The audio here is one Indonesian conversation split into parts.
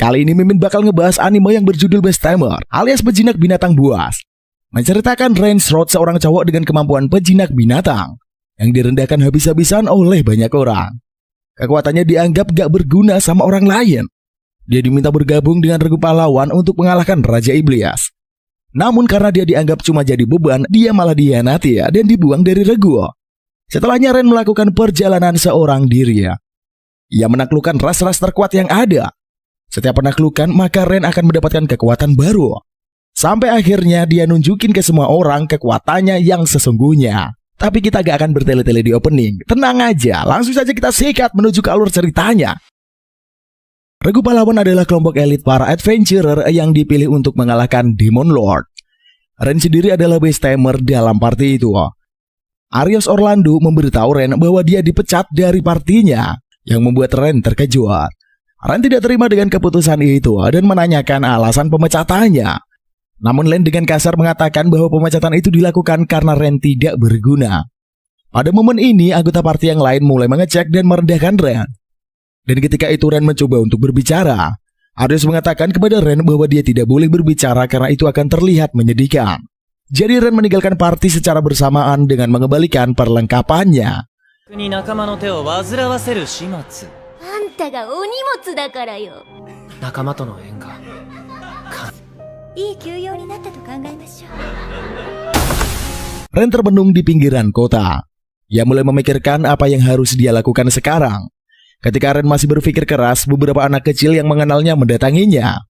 Kali ini Mimin bakal ngebahas anime yang berjudul Besttamer alias pejinak binatang buas. Menceritakan Range Road, seorang cowok dengan kemampuan pejinak binatang yang direndahkan habis-habisan oleh banyak orang. Kekuatannya dianggap gak berguna sama orang lain. Dia diminta bergabung dengan regu pahlawan untuk mengalahkan Raja Iblis. Namun karena dia dianggap cuma jadi beban, dia malah dihianati dan dibuang dari regu. Setelahnya Ren melakukan perjalanan seorang diri. Ia menaklukkan ras-ras terkuat yang ada. Setiap penaklukan, maka Ren akan mendapatkan kekuatan baru. Sampai akhirnya dia nunjukin ke semua orang kekuatannya yang sesungguhnya. Tapi kita gak akan bertele-tele di opening. Tenang aja, langsung saja kita sikat menuju ke alur ceritanya. Regu pahlawan adalah kelompok elit para adventurer yang dipilih untuk mengalahkan Demon Lord. Ren sendiri adalah Besttamer dalam party itu. Arios Orlando memberitahu Ren bahwa dia dipecat dari partinya, yang membuat Ren terkejut. Ren tidak terima dengan keputusan itu dan menanyakan alasan pemecatannya. Namun Len dengan kasar mengatakan bahwa pemecatan itu dilakukan karena Ren tidak berguna. Pada momen ini, anggota party yang lain mulai mengecek dan merendahkan Ren. Dan ketika itu Ren mencoba untuk berbicara. Arios mengatakan kepada Ren bahwa dia tidak boleh berbicara karena itu akan terlihat menyedihkan. Jadi Ren meninggalkan party secara bersamaan dengan mengembalikan perlengkapannya. Ren termenung di pinggiran kota. Ia mulai memikirkan apa yang harus dia lakukan sekarang. Ketika Ren masih berpikir keras, beberapa anak kecil yang mengenalnya mendatanginya.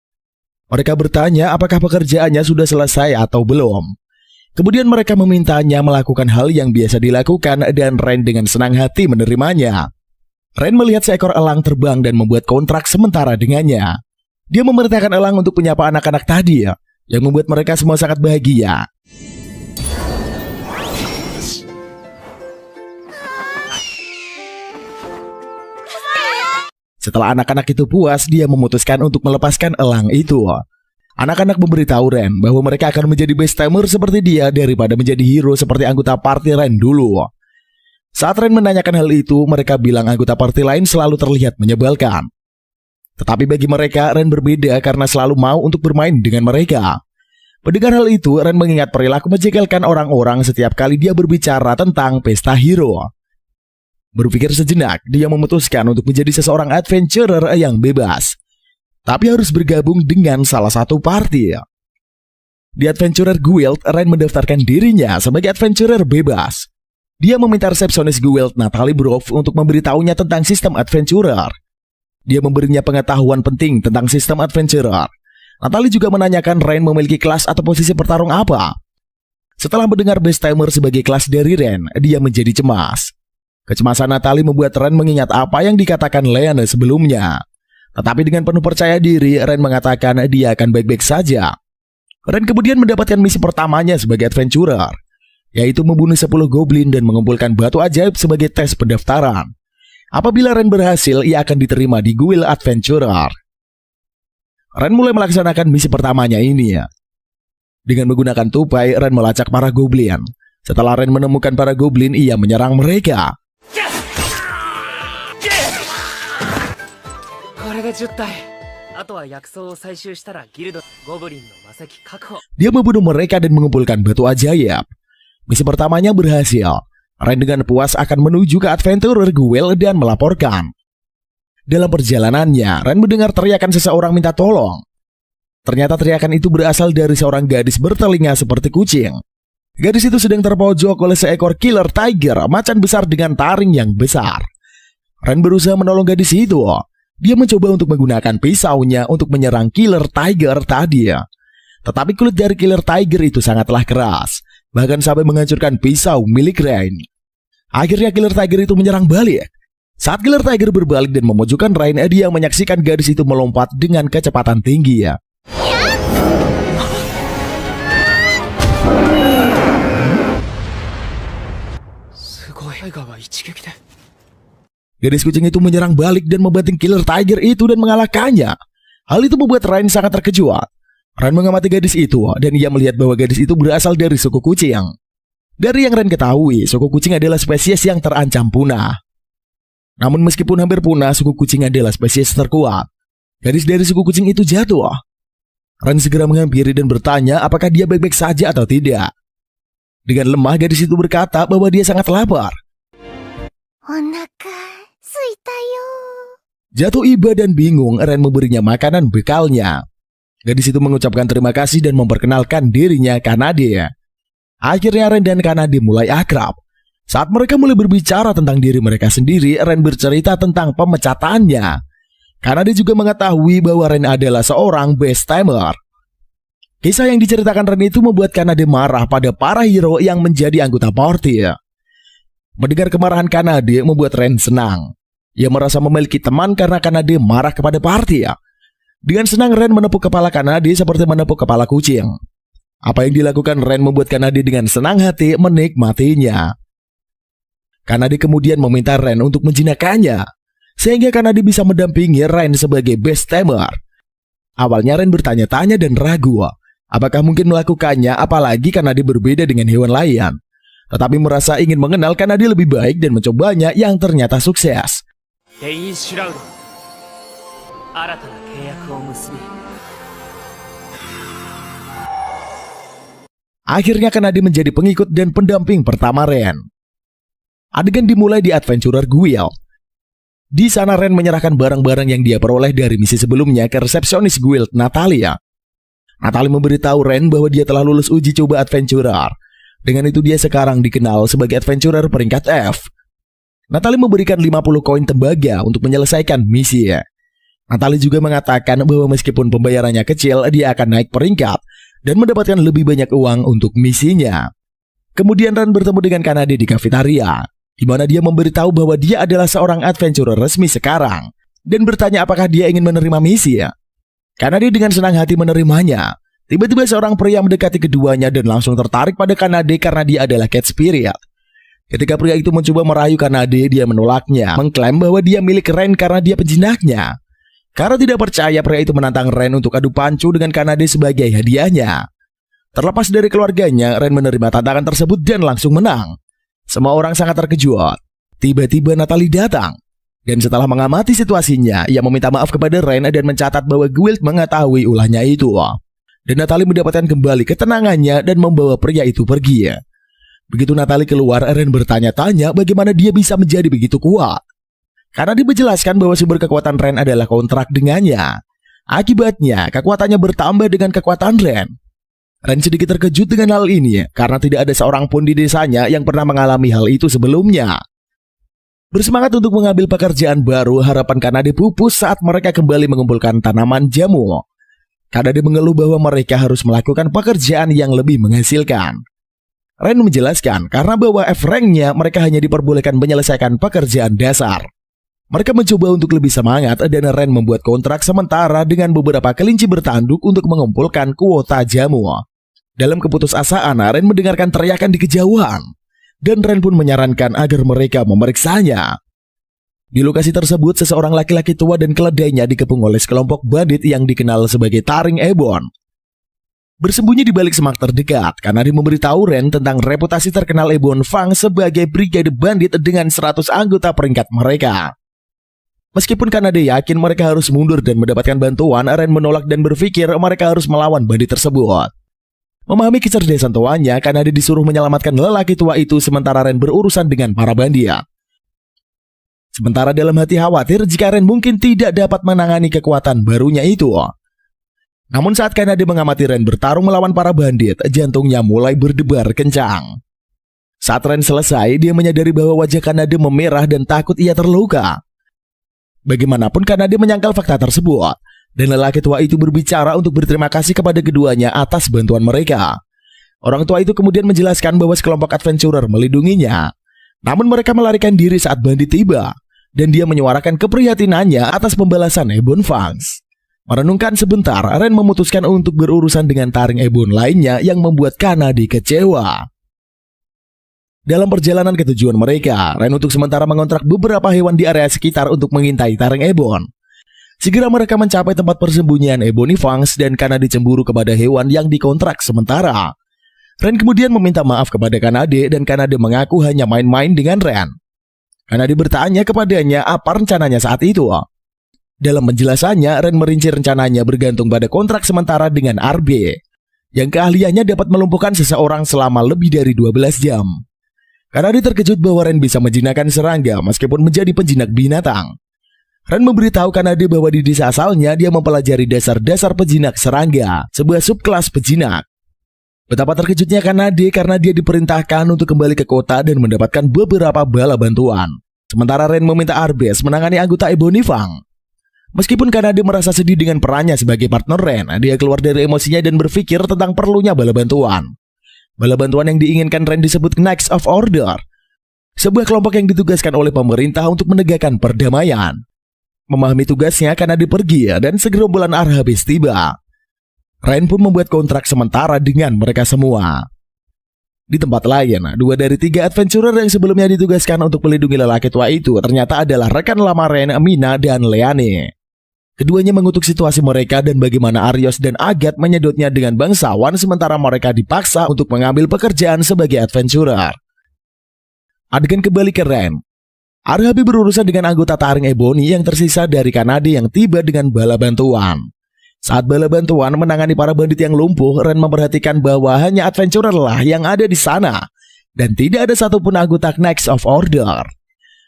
Mereka bertanya apakah pekerjaannya sudah selesai atau belum. Kemudian mereka memintanya melakukan hal yang biasa dilakukan dan Ren dengan senang hati menerimanya. Ren melihat seekor elang terbang dan membuat kontrak sementara dengannya. Dia memerintahkan elang untuk menyapa anak-anak tadi, yang membuat mereka semua sangat bahagia. Setelah anak-anak itu puas, dia memutuskan untuk melepaskan elang itu. Anak-anak memberitahu Ren bahwa mereka akan menjadi Besttamer seperti dia daripada menjadi hero seperti anggota party Ren dulu. Saat Ren menanyakan hal itu, mereka bilang anggota party lain selalu terlihat menyebalkan. Tetapi bagi mereka, Ren berbeda karena selalu mau untuk bermain dengan mereka. Mendengar hal itu, Ren mengingat perilaku menjegalkan orang-orang setiap kali dia berbicara tentang pesta hero. Berpikir sejenak, dia memutuskan untuk menjadi seseorang adventurer yang bebas. Tapi harus bergabung dengan salah satu party. Di Adventurer Guild, Ren mendaftarkan dirinya sebagai adventurer bebas. Dia meminta resepsionis Guild Natalie Brove untuk memberitahunya tentang sistem adventurer. Dia memberinya pengetahuan penting tentang sistem adventurer. Natalie juga menanyakan Ren memiliki kelas atau posisi pertarung apa. Setelah mendengar Besttamer sebagai kelas dari Ren, dia menjadi cemas. Kecemasan Natalie membuat Ren mengingat apa yang dikatakan Leanne sebelumnya. Tetapi dengan penuh percaya diri, Ren mengatakan dia akan baik-baik saja. Ren kemudian mendapatkan misi pertamanya sebagai adventurer, yaitu membunuh 10 goblin dan mengumpulkan batu ajaib sebagai tes pendaftaran. Apabila Ren berhasil, ia akan diterima di Guild Adventurer. Ren mulai melaksanakan misi pertamanya ini. Dengan menggunakan tupai, Ren melacak para goblin. Setelah Ren menemukan para goblin, ia menyerang mereka. Dia membunuh mereka dan mengumpulkan batu ajaib. Misi pertamanya berhasil. Ren dengan puas akan menuju ke Adventurer Guild dan melaporkan. Dalam perjalanannya, Ren mendengar teriakan seseorang minta tolong. Ternyata teriakan itu berasal dari seorang gadis bertelinga seperti kucing. Gadis itu sedang terpojok oleh seekor killer tiger macan besar dengan taring yang besar. Ren berusaha menolong gadis itu. Dia mencoba untuk menggunakan pisaunya untuk menyerang killer tiger tadi. Tetapi kulit dari killer tiger itu sangatlah keras, bahkan sampai menghancurkan pisau milik Ren. Akhirnya killer tiger itu menyerang balik. Saat killer tiger berbalik dan memojokkan Ren, dia menyaksikan gadis itu melompat dengan kecepatan tinggi. Gadis kucing itu menyerang balik dan membanting killer tiger itu dan mengalahkannya. Hal itu membuat Ren sangat terkejut. Ren mengamati gadis itu dan ia melihat bahwa gadis itu berasal dari suku kucing. Dari yang Ren ketahui, suku kucing adalah spesies yang terancam punah. Namun meskipun hampir punah, suku kucing adalah spesies terkuat. Gadis dari suku kucing itu jatuh. Ren segera menghampiri dan bertanya apakah dia baik-baik saja atau tidak. Dengan lemah gadis itu berkata bahwa dia sangat lapar. Onaka suita yo. Jatuh iba dan bingung, Ren memberinya makanan bekalnya. Gadis itu mengucapkan terima kasih dan memperkenalkan dirinya Kanade. Akhirnya Ren dan Kanade mulai akrab. Saat mereka mulai berbicara tentang diri mereka sendiri, Ren bercerita tentang pemecatannya. Kanade juga mengetahui bahwa Ren adalah seorang best timer. Kisah yang diceritakan Ren itu membuat Kanade marah pada para hero yang menjadi anggota party. Mendengar kemarahan Kanade membuat Ren senang. Ia merasa memiliki teman karena Kanade marah kepada party. Dengan senang Ren menepuk kepala Kanade seperti menepuk kepala kucing. Apa yang dilakukan Ren membuat Kanade dengan senang hati menikmatinya. Kanade kemudian meminta Ren untuk menjinakkannya, sehingga Kanade bisa mendampingi Ren sebagai best timer. Awalnya Ren bertanya-tanya dan ragu, apakah mungkin melakukannya apalagi Kanade berbeda dengan hewan lain. Tetapi merasa ingin mengenal Kanade lebih baik dan mencobanya yang ternyata sukses. Akhirnya Kanade menjadi pengikut dan pendamping pertama Ren. Adegan dimulai di Adventurer Guild. Di sana Ren menyerahkan barang-barang yang dia peroleh dari misi sebelumnya ke resepsionis guild Natalia. Natalia memberitahu Ren bahwa dia telah lulus uji coba Adventurer. Dengan itu dia sekarang dikenal sebagai Adventurer peringkat F. Natalia memberikan 50 koin tembaga untuk menyelesaikan misi. Natalia juga mengatakan bahwa meskipun pembayarannya kecil, dia akan naik peringkat dan mendapatkan lebih banyak uang untuk misinya. Kemudian Ren bertemu dengan Kanade di kafetaria, di mana dia memberitahu bahwa dia adalah seorang adventurer resmi sekarang dan bertanya apakah dia ingin menerima misi. Kanade dengan senang hati menerimanya. Tiba-tiba seorang pria mendekati keduanya dan langsung tertarik pada Kanade karena dia adalah cat spirit. Ketika pria itu mencoba merayu Kanade, dia menolaknya, mengklaim bahwa dia milik Ren karena dia penjinaknya. Karena tidak percaya, pria itu menantang Ren untuk adu pancu dengan Kanade sebagai hadiahnya. Terlepas dari keluarganya, Ren menerima tantangan tersebut dan langsung menang. Semua orang sangat terkejut. Tiba-tiba Natalie datang. Dan setelah mengamati situasinya, ia meminta maaf kepada Ren dan mencatat bahwa guild mengetahui ulahnya itu. Dan Natalie mendapatkan kembali ketenangannya dan membawa pria itu pergi. Begitu Natalie keluar, Ren bertanya-tanya bagaimana dia bisa menjadi begitu kuat. Karena dia menjelaskan bahwa sumber kekuatan Ren adalah kontrak dengannya. Akibatnya, kekuatannya bertambah dengan kekuatan Ren. Ren sedikit terkejut dengan hal ini karena tidak ada seorang pun di desanya yang pernah mengalami hal itu sebelumnya. Bersemangat untuk mengambil pekerjaan baru, harapan Kanade pupus saat mereka kembali mengumpulkan tanaman jamu. Kanade mengeluh bahwa mereka harus melakukan pekerjaan yang lebih menghasilkan. Ren menjelaskan karena bahwa F-rank-nya mereka hanya diperbolehkan menyelesaikan pekerjaan dasar. Mereka mencoba untuk lebih semangat dan Ren membuat kontrak sementara dengan beberapa kelinci bertanduk untuk mengumpulkan kuota jamu. Dalam keputusasaan, Ren mendengarkan teriakan di kejauhan, dan Ren pun menyarankan agar mereka memeriksanya. Di lokasi tersebut, seseorang laki-laki tua dan keledainya dikepung oleh sekelompok bandit yang dikenal sebagai Taring Ebon. Bersembunyi di balik semak terdekat, Kanade memberitahu Ren tentang reputasi terkenal Ebon Fang sebagai brigade bandit dengan 100 anggota peringkat mereka. Meskipun Kanade yakin mereka harus mundur dan mendapatkan bantuan, Ren menolak dan berpikir mereka harus melawan bandit tersebut. Memahami kecerdasan tuannya, Kanade disuruh menyelamatkan lelaki tua itu sementara Ren berurusan dengan para bandit. Sementara dalam hati khawatir jika Ren mungkin tidak dapat menangani kekuatan barunya itu. Namun saat Kanade mengamati Ren bertarung melawan para bandit, jantungnya mulai berdebar kencang. Saat Ren selesai, dia menyadari bahwa wajah Kanade memerah dan takut ia terluka. Bagaimanapun Kanade menyangkal fakta tersebut. Dan lelaki tua itu berbicara untuk berterima kasih kepada keduanya atas bantuan mereka. Orang tua itu kemudian menjelaskan bahwa sekelompok adventurer melindunginya. Namun mereka melarikan diri saat bandit tiba. Dan dia menyuarakan keprihatinannya atas pembalasan Ebon Fangs. Merenungkan sebentar, Ren memutuskan untuk berurusan dengan Taring Ebon lainnya yang membuat Kanade kecewa. Dalam perjalanan ke tujuan mereka, Ren untuk sementara mengontrak beberapa hewan di area sekitar untuk mengintai Taring Ebon. Segera mereka mencapai tempat persembunyian Ebony Fangs dan Kanade cemburu kepada hewan yang dikontrak sementara. Ren kemudian meminta maaf kepada Kanade dan Kanade mengaku hanya main-main dengan Ren. Kanade bertanya kepadanya apa rencananya saat itu. Dalam penjelasannya, Ren merinci rencananya bergantung pada kontrak sementara dengan RB, yang keahliannya dapat melumpuhkan seseorang selama lebih dari 12 jam. Kanade terkejut bahwa Ren bisa menjinakkan serangga meskipun menjadi penjinak binatang. Ren memberitahu Kanade bahwa di desa asalnya dia mempelajari dasar-dasar penjinak serangga, sebuah subkelas penjinak. Betapa terkejutnya Kanade karena dia diperintahkan untuk kembali ke kota dan mendapatkan beberapa bala bantuan. Sementara Ren meminta Arbes menangani anggota Ebony Fang. Meskipun Kanade merasa sedih dengan perannya sebagai partner Ren, dia keluar dari emosinya dan berpikir tentang perlunya bala bantuan. Bala bantuan yang diinginkan Ren disebut Knights of Order, sebuah kelompok yang ditugaskan oleh pemerintah untuk menegakkan perdamaian. Memahami tugasnya, Kanade pergi dan segerombolan Arhabis tiba. Ren pun membuat kontrak sementara dengan mereka semua. Di tempat lain, 2 dari 3 adventurer yang sebelumnya ditugaskan untuk melindungi lelaki tua itu ternyata adalah rekan lama Ren, Mina, dan Leane. Keduanya mengutuk situasi mereka dan bagaimana Arios dan Agat menyedotnya dengan bangsawan sementara mereka dipaksa untuk mengambil pekerjaan sebagai adventurer. Adegan kembali ke Ren. Arhabi berurusan dengan anggota taring Ebony yang tersisa dari Kanade yang tiba dengan bala bantuan. Saat bala bantuan menangani para bandit yang lumpuh, Ren memperhatikan bahwa hanya adventurer lah yang ada di sana dan tidak ada satupun anggota Knights of Order.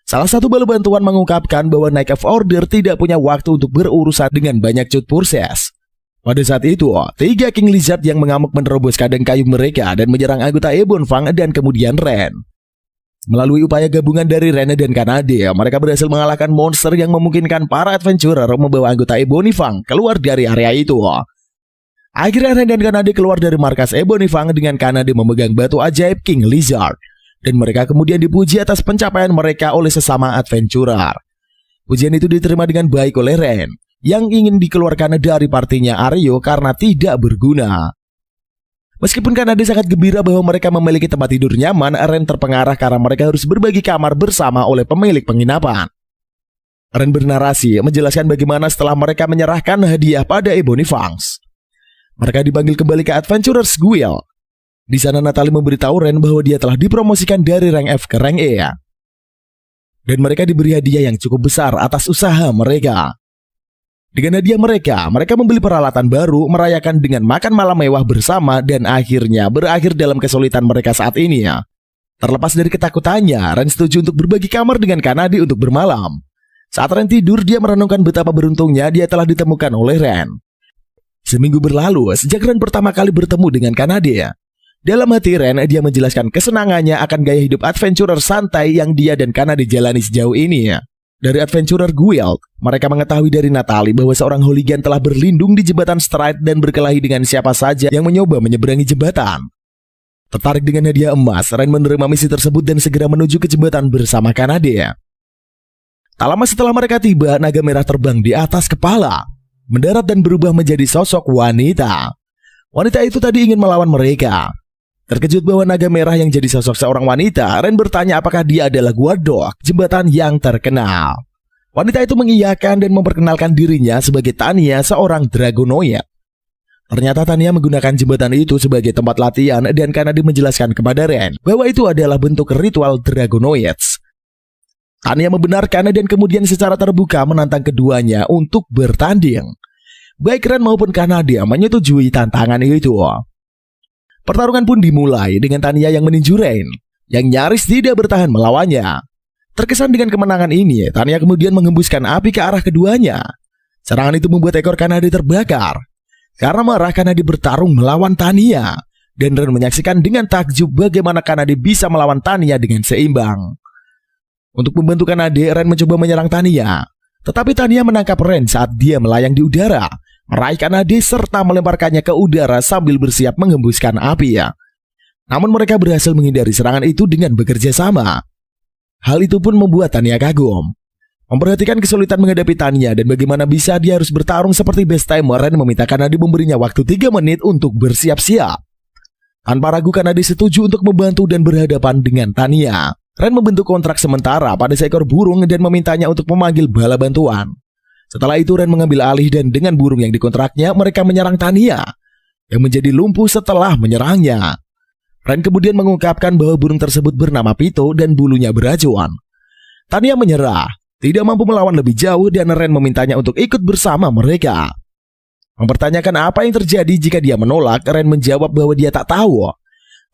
Salah satu bala bantuan mengungkapkan bahwa Knights of Order tidak punya waktu untuk berurusan dengan banyak cut purses. Pada saat itu, 3 King Lizard yang mengamuk menerobos kadang kayu mereka dan menyerang anggota Ebon Fang dan kemudian Ren. Melalui upaya gabungan dari Ren dan Kanade, mereka berhasil mengalahkan monster yang memungkinkan para adventurer membawa anggota Ebony Fang keluar dari area itu. Akhirnya Ren dan Kanade keluar dari markas Ebony Fang dengan Kanade memegang batu ajaib King Lizard. Dan mereka kemudian dipuji atas pencapaian mereka oleh sesama adventurer. Pujian itu diterima dengan baik oleh Ren, yang ingin dikeluarkan dari partinya Aryo karena tidak berguna. Meskipun Kanade sangat gembira bahwa mereka memiliki tempat tidur nyaman, Ren terpengaruh karena mereka harus berbagi kamar bersama oleh pemilik penginapan. Ren bernarasi menjelaskan bagaimana setelah mereka menyerahkan hadiah pada Ebony Fangs, mereka dipanggil kembali ke Adventurers Guild. Di sana Natalie memberitahu Ren bahwa dia telah dipromosikan dari rank F ke rank E. Dan mereka diberi hadiah yang cukup besar atas usaha mereka. Dengan hadiah mereka membeli peralatan baru, merayakan dengan makan malam mewah bersama dan akhirnya berakhir dalam kesulitan mereka saat ini. Terlepas dari ketakutannya, Ren setuju untuk berbagi kamar dengan Kanade untuk bermalam. Saat Ren tidur, dia merenungkan betapa beruntungnya dia telah ditemukan oleh Ren. Seminggu berlalu sejak Ren pertama kali bertemu dengan Kanade. Dalam hati Ren, dia menjelaskan kesenangannya akan gaya hidup adventurer santai yang dia dan Kanade jalani sejauh ini. Dari Adventurer Guild, mereka mengetahui dari Natalie bahwa seorang hooligan telah berlindung di jembatan Stride dan berkelahi dengan siapa saja yang mencoba menyeberangi jembatan. Tertarik dengan hadiah emas, Ren menerima misi tersebut dan segera menuju ke jembatan bersama Kanade. Tak lama setelah mereka tiba, naga merah terbang di atas kepala, mendarat dan berubah menjadi sosok wanita. Wanita itu tadi ingin melawan mereka. Terkejut bahwa naga merah yang jadi sosok seorang wanita, Ren bertanya apakah dia adalah Guardok, jembatan yang terkenal. Wanita itu mengiyakan dan memperkenalkan dirinya sebagai Tanya, seorang Dragonoid. Ternyata Tanya menggunakan jembatan itu sebagai tempat latihan dan Kanade menjelaskan kepada Ren bahwa itu adalah bentuk ritual Dragonoids. Tanya membenarkan dan kemudian secara terbuka menantang keduanya untuk bertanding. Baik Ren maupun Kanade menyetujui tantangan itu. Pertarungan pun dimulai dengan Tanya yang meninju Ren, yang nyaris tidak bertahan melawannya. Terkesan dengan kemenangan ini, Tanya kemudian menghembuskan api ke arah keduanya. Serangan itu membuat ekor Kanade terbakar. Karena marah, Kanade bertarung melawan Tanya, dan Ren menyaksikan dengan takjub bagaimana Kanade bisa melawan Tanya dengan seimbang. Untuk membantu Kanade, Ren mencoba menyerang Tanya, tetapi Tanya menangkap Ren saat dia melayang di udara, meraih Kanade serta melemparkannya ke udara sambil bersiap menghembuskan api. Namun mereka berhasil menghindari serangan itu dengan bekerja sama. Hal itu pun membuat Tanya kagum. Memperhatikan kesulitan menghadapi Tanya dan bagaimana bisa dia harus bertarung seperti best timer, Ren meminta Kanade memberinya waktu 3 menit untuk bersiap-siap. Tanpa ragu Kanade setuju untuk membantu dan berhadapan dengan Tanya. Ren membentuk kontrak sementara pada seekor burung dan memintanya untuk memanggil bala bantuan. Setelah itu Ren mengambil alih dan dengan burung yang dikontraknya mereka menyerang Tanya yang menjadi lumpuh setelah menyerangnya. Ren kemudian mengungkapkan bahwa burung tersebut bernama Pito dan bulunya beracun. Tanya menyerah. tidak mampu melawan lebih jauh dan Ren memintanya untuk ikut bersama mereka. Mempertanyakan apa yang terjadi jika dia menolak, Ren menjawab bahwa dia tak tahu.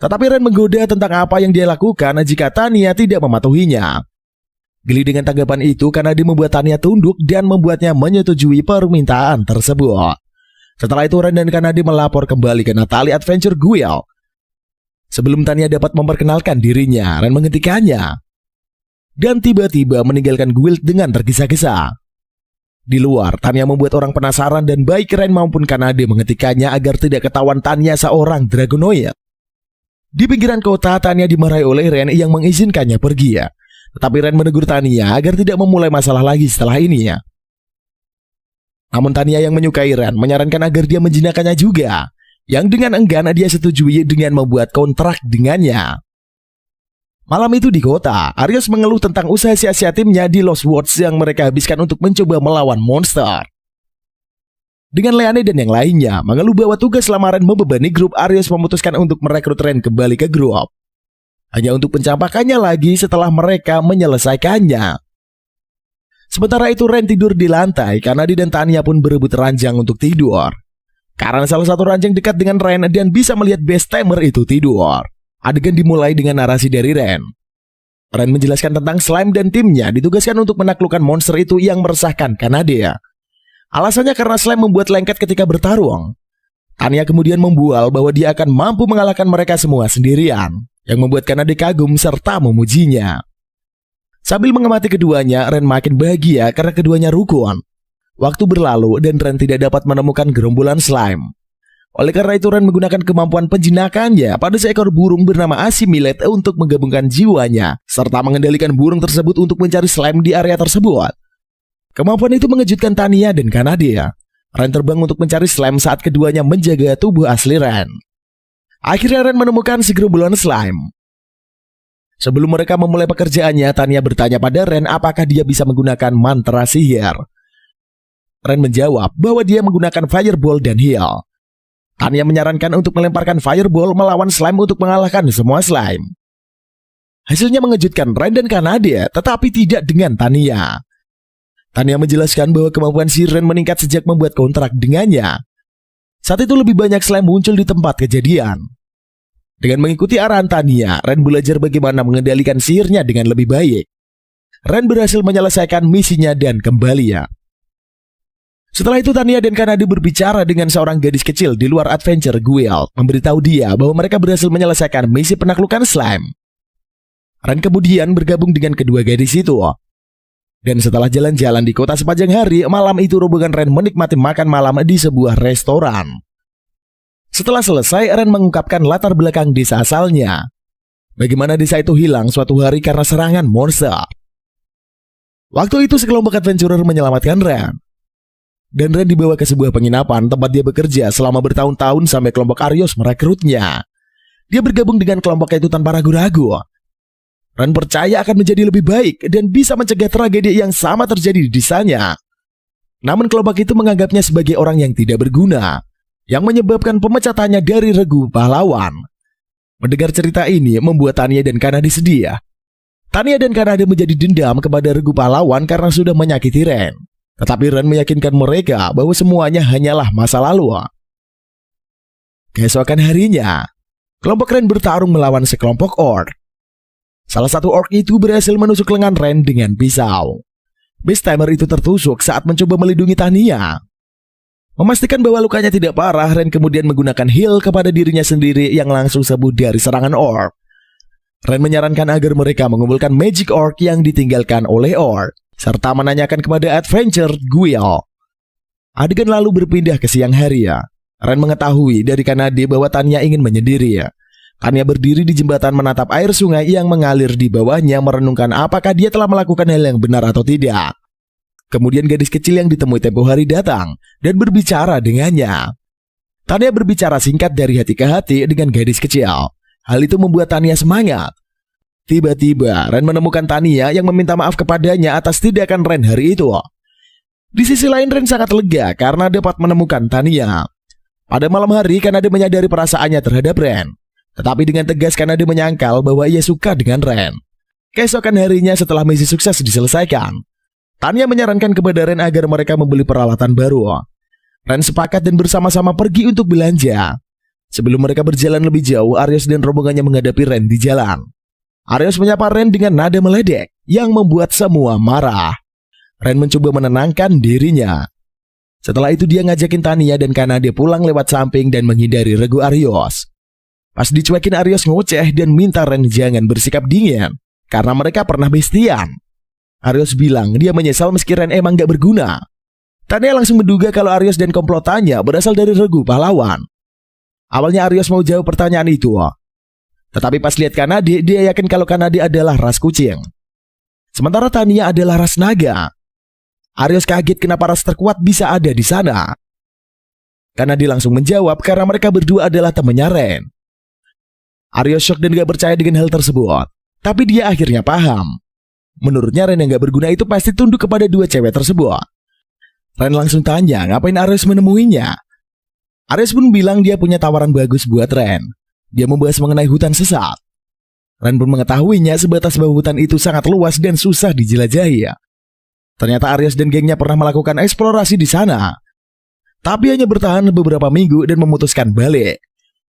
Tetapi Ren menggoda tentang apa yang dia lakukan jika Tanya tidak mematuhinya. Geli dengan tanggapan itu, Kanade membuat Tanya tunduk dan membuatnya menyetujui permintaan tersebut. Setelah itu Ren dan Kanade melapor kembali ke Natali Adventure Guild. Sebelum Tanya dapat memperkenalkan dirinya, Ren menghentikannya dan tiba-tiba meninggalkan guild dengan tergesa-gesa. Di luar, Tanya membuat orang penasaran dan baik Ren maupun Kanade menghentikannya agar tidak ketahuan Tanya seorang Dragonoid. Di pinggiran kota, Tanya dimarahi oleh Ren yang mengizinkannya pergi. Tetapi Ren menegur Tanya agar tidak memulai masalah lagi setelah ini. Namun Tanya yang menyukai Ren menyarankan agar dia menjinakkannya juga, yang dengan enggan dia setujui dengan membuat kontrak dengannya. Malam itu di kota, Arios mengeluh tentang usaha sia-sia timnya di Lost Words yang mereka habiskan untuk mencoba melawan monster. Dengan Leane dan yang lainnya mengeluh bahwa tugas lamaran membebani grup, Arios memutuskan untuk merekrut Ren kembali ke grup, hanya untuk mencampakkannya lagi setelah mereka menyelesaikannya. Sementara itu Ren tidur di lantai, Kanade dan Tanya pun berebut ranjang untuk tidur. Karena salah satu ranjang dekat dengan Ren dan bisa melihat best timer itu tidur. Adegan dimulai dengan narasi dari Ren. Ren menjelaskan tentang slime dan timnya ditugaskan untuk menaklukkan monster itu yang meresahkan Kanade. Alasannya karena slime membuat lengket ketika bertarung. Tanya kemudian membual bahwa dia akan mampu mengalahkan mereka semua sendirian, yang membuat Kanade kagum serta memujinya. Sambil mengamati keduanya, Ren makin bahagia karena keduanya rukun. Waktu berlalu dan Ren tidak dapat menemukan gerombolan slime. Oleh karena itu Ren menggunakan kemampuan penjinakannya pada seekor burung bernama Assimilate untuk menggabungkan jiwanya, serta mengendalikan burung tersebut untuk mencari slime di area tersebut. Kemampuan itu mengejutkan Tanya dan Kanade. Ren terbang untuk mencari slime saat keduanya menjaga tubuh asli Ren. Akhirnya Ren menemukan segerombolan slime. Sebelum mereka memulai pekerjaannya, Tanya bertanya pada Ren apakah dia bisa menggunakan mantra sihir. Ren menjawab bahwa dia menggunakan fireball dan heal. Tanya menyarankan untuk melemparkan fireball melawan slime untuk mengalahkan semua slime. Hasilnya mengejutkan Ren dan Kanade, tetapi tidak dengan Tanya. Tanya menjelaskan bahwa kemampuan si Ren meningkat sejak membuat kontrak dengannya. Saat itu lebih banyak slime muncul di tempat kejadian. Dengan mengikuti arahan Tanya, Ren belajar bagaimana mengendalikan sihirnya dengan lebih baik. Ren berhasil menyelesaikan misinya dan kembali. Setelah itu Tanya dan Kanade berbicara dengan seorang gadis kecil di luar Adventure Guild, memberitahu dia bahwa mereka berhasil menyelesaikan misi penaklukan slime. Ren kemudian bergabung dengan kedua gadis itu. Dan setelah jalan-jalan di kota sepanjang hari, malam itu rombongan Ren menikmati makan malam di sebuah restoran. Setelah selesai, Ren mengungkapkan latar belakang desa asalnya. Bagaimana desa itu hilang suatu hari karena serangan monster. Waktu itu sekelompok adventurer menyelamatkan Ren. Dan Ren dibawa ke sebuah penginapan tempat dia bekerja selama bertahun-tahun sampai kelompok Arios merekrutnya. Dia bergabung dengan kelompok itu tanpa ragu-ragu. Ren percaya akan menjadi lebih baik dan bisa mencegah tragedi yang sama terjadi di desanya. Namun kelompok itu menganggapnya sebagai orang yang tidak berguna, yang menyebabkan pemecatannya dari regu pahlawan. Mendengar cerita ini membuat Tanya dan Kanade sedih. Tanya dan Kanade menjadi dendam kepada regu pahlawan karena sudah menyakiti Ren. Tetapi Ren meyakinkan mereka bahwa semuanya hanyalah masa lalu. Keesokan harinya, kelompok Ren bertarung melawan sekelompok orc. Salah satu orc itu berhasil menusuk lengan Ren dengan pisau. Beast Tamer itu tertusuk saat mencoba melindungi Tanya. Memastikan bahwa lukanya tidak parah, Ren kemudian menggunakan heal kepada dirinya sendiri yang langsung sembuh dari serangan orc. Ren menyarankan agar mereka mengumpulkan magic orc yang ditinggalkan oleh orc, serta menanyakan kepada Adventure Guild. Adegan lalu berpindah ke siang hari. Ren mengetahui dari Kanade bahwa Tanya ingin menyendiri. Tanya berdiri di jembatan menatap air sungai yang mengalir di bawahnya, merenungkan apakah dia telah melakukan hal yang benar atau tidak. Kemudian gadis kecil yang ditemui tempo hari datang dan berbicara dengannya. Tanya berbicara singkat dari hati ke hati dengan gadis kecil. Hal itu membuat Tanya semangat. Tiba-tiba Ren menemukan Tanya yang meminta maaf kepadanya atas tindakan Ren hari itu. Di sisi lain Ren sangat lega karena dapat menemukan Tanya. Pada malam hari Kanade menyadari perasaannya terhadap Ren. Tetapi dengan tegas Kanade menyangkal bahwa ia suka dengan Ren. Keesokan harinya setelah misi sukses diselesaikan, Tania menyarankan kepada Ren agar mereka membeli peralatan baru. Ren sepakat dan bersama-sama pergi untuk belanja. Sebelum mereka berjalan lebih jauh, Aryos dan rombongannya menghadapi Ren di jalan. Aryos menyapa Ren dengan nada meledek yang membuat semua marah. Ren mencoba menenangkan dirinya. Setelah itu dia ngajakin Tania dan Kanade pulang lewat samping dan menghindari regu Aryos. Pas dicuekin, Aryos ngoceh dan minta Ren jangan bersikap dingin karena mereka pernah bestian. Aryos bilang dia menyesal meski Ren emang gak berguna. Tania langsung menduga kalau Aryos dan komplotannya berasal dari regu pahlawan. Awalnya Aryos mau jawab pertanyaan itu, tetapi pas lihat Kanade, dia yakin kalau Kanade adalah ras kucing. Sementara Tania adalah ras naga. Aryos kaget kenapa ras terkuat bisa ada di sana. Kanade langsung menjawab karena mereka berdua adalah temannya Ren. Aryos shock dan gak percaya dengan hal tersebut, tapi dia akhirnya paham. Menurutnya Ren yang gak berguna itu pasti tunduk kepada dua cewek tersebut. Ren langsung tanya ngapain Aryos menemuinya. Aryos pun bilang dia punya tawaran bagus buat Ren. Dia membahas mengenai hutan sesat. Ren pun mengetahuinya sebatas bahwa hutan itu sangat luas dan susah dijelajahi. Ternyata Aryos dan gengnya pernah melakukan eksplorasi di sana, tapi hanya bertahan beberapa minggu dan memutuskan balik.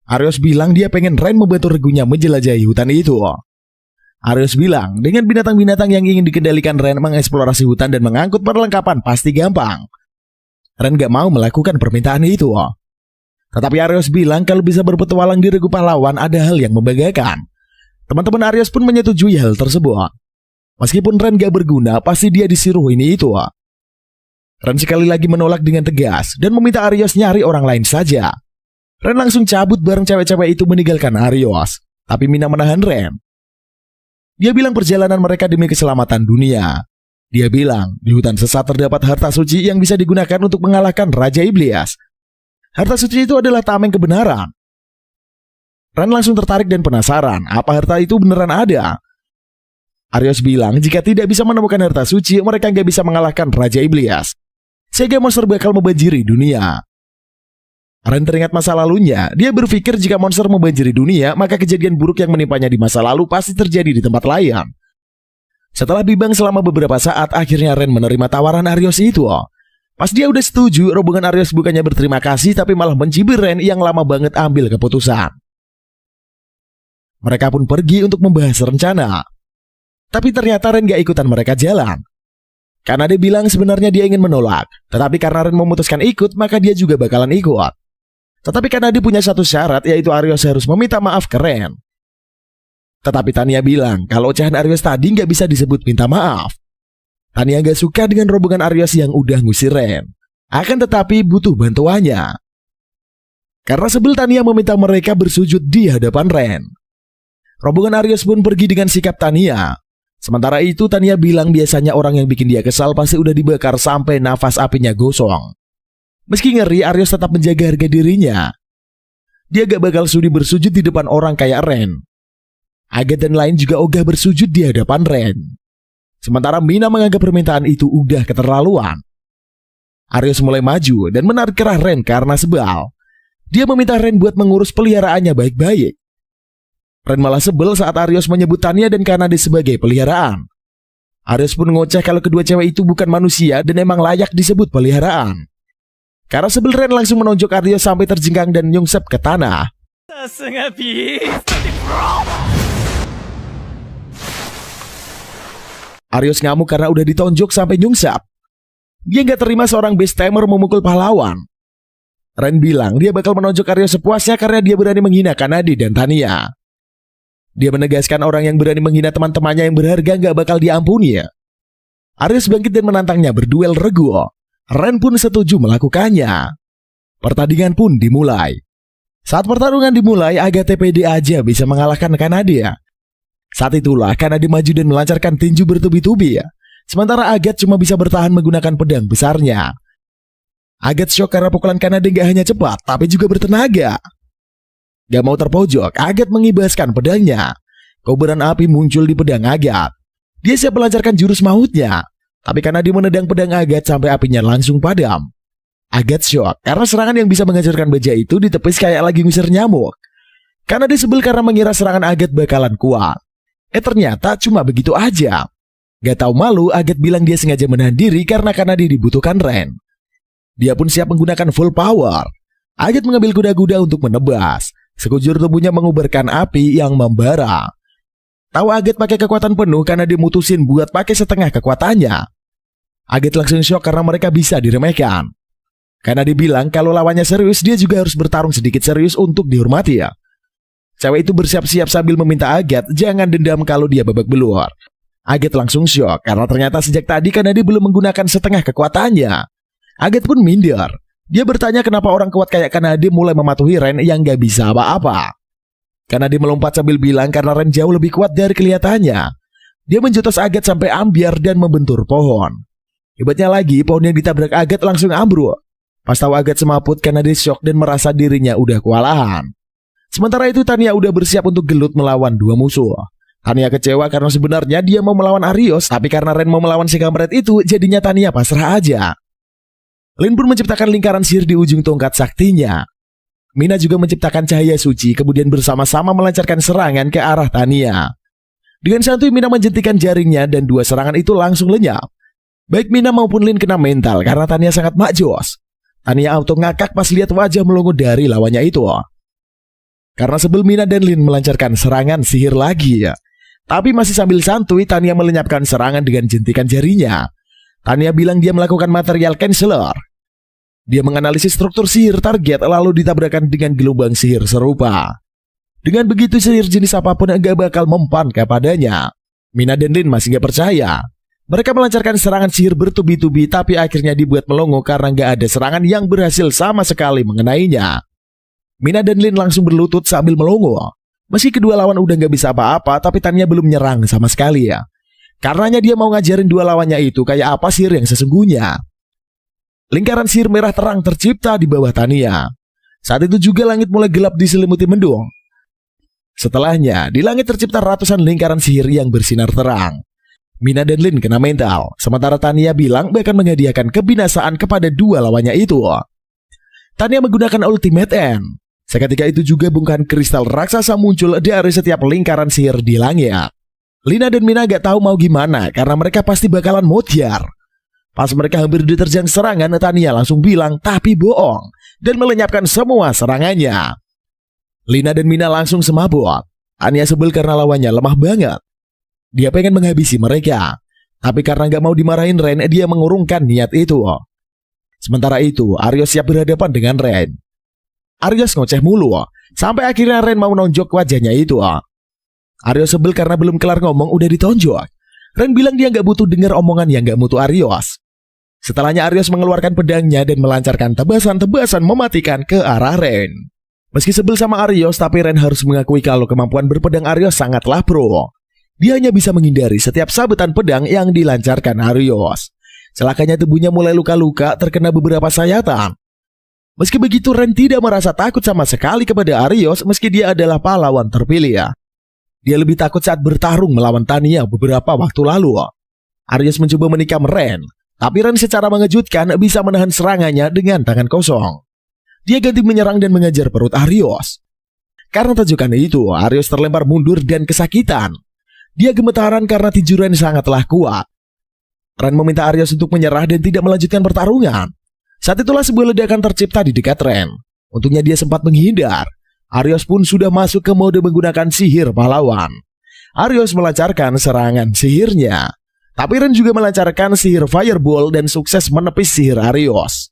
Aryos bilang dia pengen Ren membantu regunya menjelajahi hutan itu. Aryos bilang dengan binatang-binatang yang ingin dikendalikan Ren mengeksplorasi hutan dan mengangkut perlengkapan pasti gampang. Ren gak mau melakukan permintaan itu. Tetapi Aryos bilang kalau bisa berpetualang di regu pahlawan ada hal yang membanggakan. Teman-teman Aryos pun menyetujui hal tersebut. Meskipun Ren gak berguna, pasti dia disuruh ini itu. Ren sekali lagi menolak dengan tegas dan meminta Aryos nyari orang lain saja. Ren langsung cabut bareng cewek-cewek itu meninggalkan Aryos. Tapi Mina menahan Ren. Dia bilang perjalanan mereka demi keselamatan dunia. Dia bilang di hutan sesat terdapat harta suci yang bisa digunakan untuk mengalahkan Raja Iblis. Harta suci itu adalah tameng kebenaran. Ren langsung tertarik dan penasaran apa harta itu beneran ada. Aryos bilang jika tidak bisa menemukan harta suci, mereka nggak bisa mengalahkan Raja Iblis. Sehingga monster bakal membanjiri dunia. Ren teringat masa lalunya. Dia berpikir jika monster membanjiri dunia, maka kejadian buruk yang menimpanya di masa lalu pasti terjadi di tempat lain. Setelah bimbang selama beberapa saat, akhirnya Ren menerima tawaran Aryos itu. Pas dia udah setuju, rombongan Aryos bukannya berterima kasih tapi malah mencibir Ren yang lama banget ambil keputusan. Mereka pun pergi untuk membahas rencana. Tapi ternyata Ren gak ikutan mereka jalan. Karena dia bilang sebenarnya dia ingin menolak, tetapi karena Ren memutuskan ikut, maka dia juga bakalan ikut. Tetapi karena dia punya satu syarat, yaitu Aryos harus meminta maaf ke Ren. Tetapi Tania bilang kalau ocehan Aryos tadi gak bisa disebut minta maaf. Tania gak suka dengan rombongan Aryos yang udah ngusir Ren. Akan tetapi butuh bantuannya. Karena sebel, Tania meminta mereka bersujud di hadapan Ren. Rombongan Aryos pun pergi dengan sikap Tania. Sementara itu Tania bilang biasanya orang yang bikin dia kesal pasti udah dibakar sampai nafas apinya gosong. Meski ngeri, Aryos tetap menjaga harga dirinya. Dia gak bakal sudi bersujud di depan orang kayak Ren. Agat dan lain juga ogah bersujud di hadapan Ren. Sementara Mina menganggap permintaan itu udah keterlaluan. Aryos mulai maju dan menarik kerah Ren karena sebal. Dia meminta Ren buat mengurus peliharaannya baik-baik. Ren malah sebel saat Aryos menyebut Tania dan Kanade sebagai peliharaan. Aryos pun ngoceh kalau kedua cewek itu bukan manusia dan emang layak disebut peliharaan. Karena sebel, Ren langsung menonjok Aryos sampai terjengkang dan nyungsep ke tanah. Aryos ngamuk karena udah ditonjok sampai nyungsap. Dia gak terima seorang best-timer memukul pahlawan. Ren bilang dia bakal menonjok Aryos sepuasnya karena dia berani menghina Kanade dan Tania. Dia menegaskan orang yang berani menghina teman-temannya yang berharga gak bakal diampuni. Aryos bangkit dan menantangnya berduel regu. Ren pun setuju melakukannya. Pertandingan pun dimulai. Saat pertarungan dimulai, Agathe pede aja bisa mengalahkan Kanade. Saat itulah Kanade maju dan melancarkan tinju bertubi-tubi. Sementara Agathe cuma bisa bertahan menggunakan pedang besarnya. Agathe shock karena pukulan Kanade gak hanya cepat, tapi juga bertenaga. Gak mau terpojok, Agathe mengibaskan pedangnya. Kobaran api muncul di pedang Agathe. Dia siap melancarkan jurus mautnya. Tapi Kanade menendang pedang Agathe sampai apinya langsung padam. Agathe shock karena serangan yang bisa menghancurkan baja itu ditepis kayak lagi ngusir nyamuk. Kanade sebel karena mengira serangan Agathe bakalan kuat. Ternyata cuma begitu aja. Gak tahu malu, Aget bilang dia sengaja menahan diri karena Kanade dibutuhkan Ren. Dia pun siap menggunakan full power. Aget mengambil kuda-kuda untuk menebas. Sekujur tubuhnya mengubarkan api yang membara. Tahu Aget pakai kekuatan penuh karena dia mutusin buat pakai setengah kekuatannya. Aget langsung shock karena mereka bisa diremehkan. Karena dia bilang kalau lawannya serius, dia juga harus bertarung sedikit serius untuk dihormati ya. Cewek itu bersiap-siap sambil meminta Aget jangan dendam kalau dia babak belur. Aget langsung shock karena ternyata sejak tadi Kanade belum menggunakan setengah kekuatannya. Aget pun minder. Dia bertanya kenapa orang kuat kayak Kanade mulai mematuhi Ren yang gak bisa apa-apa. Kanade melompat sambil bilang karena Ren jauh lebih kuat dari kelihatannya. Dia menjotos Aget sampai ambyar dan membentur pohon. Hebatnya lagi, pohon yang ditabrak Aget langsung ambruk. Pas tahu Aget semaput, Kanade shock dan merasa dirinya udah kewalahan. Sementara itu Tanya udah bersiap untuk gelut melawan dua musuh. Tanya kecewa karena sebenarnya dia mau melawan Arios, tapi karena Ren mau melawan si kampret itu, jadinya Tanya pasrah aja. Lin pun menciptakan lingkaran sihir di ujung tongkat saktinya. Mina juga menciptakan cahaya suci, kemudian bersama-sama melancarkan serangan ke arah Tanya. Dengan santuy Mina menjentikan jaringnya dan dua serangan itu langsung lenyap. Baik Mina maupun Lin kena mental karena Tanya sangat makjos. Tanya auto ngakak pas lihat wajah melongo dari lawannya itu. Karena sebel Mina dan Lin melancarkan serangan sihir lagi ya. Tapi masih sambil santuy, Tanya melenyapkan serangan dengan jentikan jarinya. Tanya bilang dia melakukan material canceller. Dia menganalisis struktur sihir target lalu ditabrakan dengan gelombang sihir serupa. Dengan begitu sihir jenis apapun gak bakal mempan kepadanya. Mina dan Lin masih gak percaya. Mereka melancarkan serangan sihir bertubi-tubi tapi akhirnya dibuat melongo karena gak ada serangan yang berhasil sama sekali mengenainya. Mina dan Lin langsung berlutut sambil melongo. Meski kedua lawan udah gak bisa apa-apa, tapi Tanya belum nyerang sama sekali ya. Karenanya dia mau ngajarin dua lawannya itu kayak apa sihir yang sesungguhnya. Lingkaran sihir merah terang tercipta di bawah Tanya. Saat itu juga langit mulai gelap diselimuti mendung. Setelahnya, di langit tercipta ratusan lingkaran sihir yang bersinar terang. Mina dan Lin kena mental, sementara Tanya bilang bahkan menghadiahkan kebinasaan kepada dua lawannya itu. Tanya menggunakan Ultimate End. Seketika itu juga bongkahan kristal raksasa muncul dari setiap lingkaran sihir di langit. Lina dan Mina gak tahu mau gimana karena mereka pasti bakalan modiar. Pas mereka hampir diterjang serangan, Tanya langsung bilang tapi bohong dan melenyapkan semua serangannya. Lina dan Mina langsung semabut. Tanya sebel karena lawannya lemah banget. Dia pengen menghabisi mereka, tapi karena gak mau dimarahin Ren, dia mengurungkan niat itu. Sementara itu, Arios siap berhadapan dengan Ren. Arios ngoceh mulu, sampai akhirnya Ren mau nonjok wajahnya itu. Arios sebel karena belum kelar ngomong udah ditonjok. Ren bilang dia gak butuh dengar omongan yang gak mutu Arios. Setelahnya Arios mengeluarkan pedangnya dan melancarkan tebasan-tebasan mematikan ke arah Ren. Meski sebel sama Arios, tapi Ren harus mengakui kalau kemampuan berpedang Arios sangatlah pro. Dia hanya bisa menghindari setiap sabetan pedang yang dilancarkan Arios. Celakanya tubuhnya mulai luka-luka terkena beberapa sayatan. Meski begitu Ren tidak merasa takut sama sekali kepada Arios meski dia adalah pahlawan terpilih ya. Dia lebih takut saat bertarung melawan Tanya beberapa waktu lalu. Arios mencoba menikam Ren, tapi Ren secara mengejutkan bisa menahan serangannya dengan tangan kosong. Dia ganti menyerang dan mengejar perut Arios. Karena tajukan itu, Arios terlempar mundur dan kesakitan. Dia gemetaran karena tinju Ren sangatlah kuat. Ren meminta Arios untuk menyerah dan tidak melanjutkan pertarungan. Saat itulah sebuah ledakan tercipta di dekat Ren. Untungnya dia sempat menghindar. Arios pun sudah masuk ke mode menggunakan sihir pahlawan. Arios melancarkan serangan sihirnya. Tapi Ren juga melancarkan sihir Fireball dan sukses menepis sihir Arios.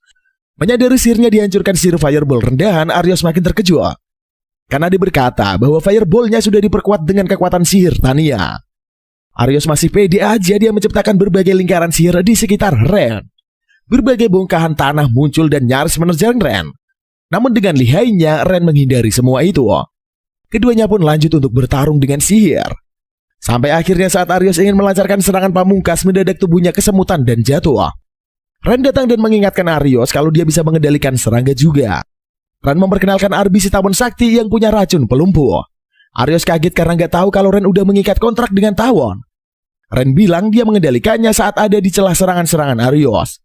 Menyadari sihirnya dihancurkan sihir Fireball rendahan, Arios makin terkejut. Karena dia berkata bahwa Fireball-nya sudah diperkuat dengan kekuatan sihir Tanya. Arios masih pede aja dia menciptakan berbagai lingkaran sihir di sekitar Ren. Berbagai bongkahan tanah muncul dan nyaris menerjang Ren. Namun dengan lihainya, Ren menghindari semua itu. Keduanya pun lanjut untuk bertarung dengan sihir. Sampai akhirnya saat Arios ingin melancarkan serangan pamungkas, mendadak tubuhnya kesemutan dan jatuh. Ren datang dan mengingatkan Arios kalau dia bisa mengendalikan serangga juga. Ren memperkenalkan Arbisi Tawon Sakti yang punya racun pelumpuh. Arios kaget karena gak tahu kalau Ren udah mengikat kontrak dengan Tawon. Ren bilang dia mengendalikannya saat ada di celah serangan-serangan Arios.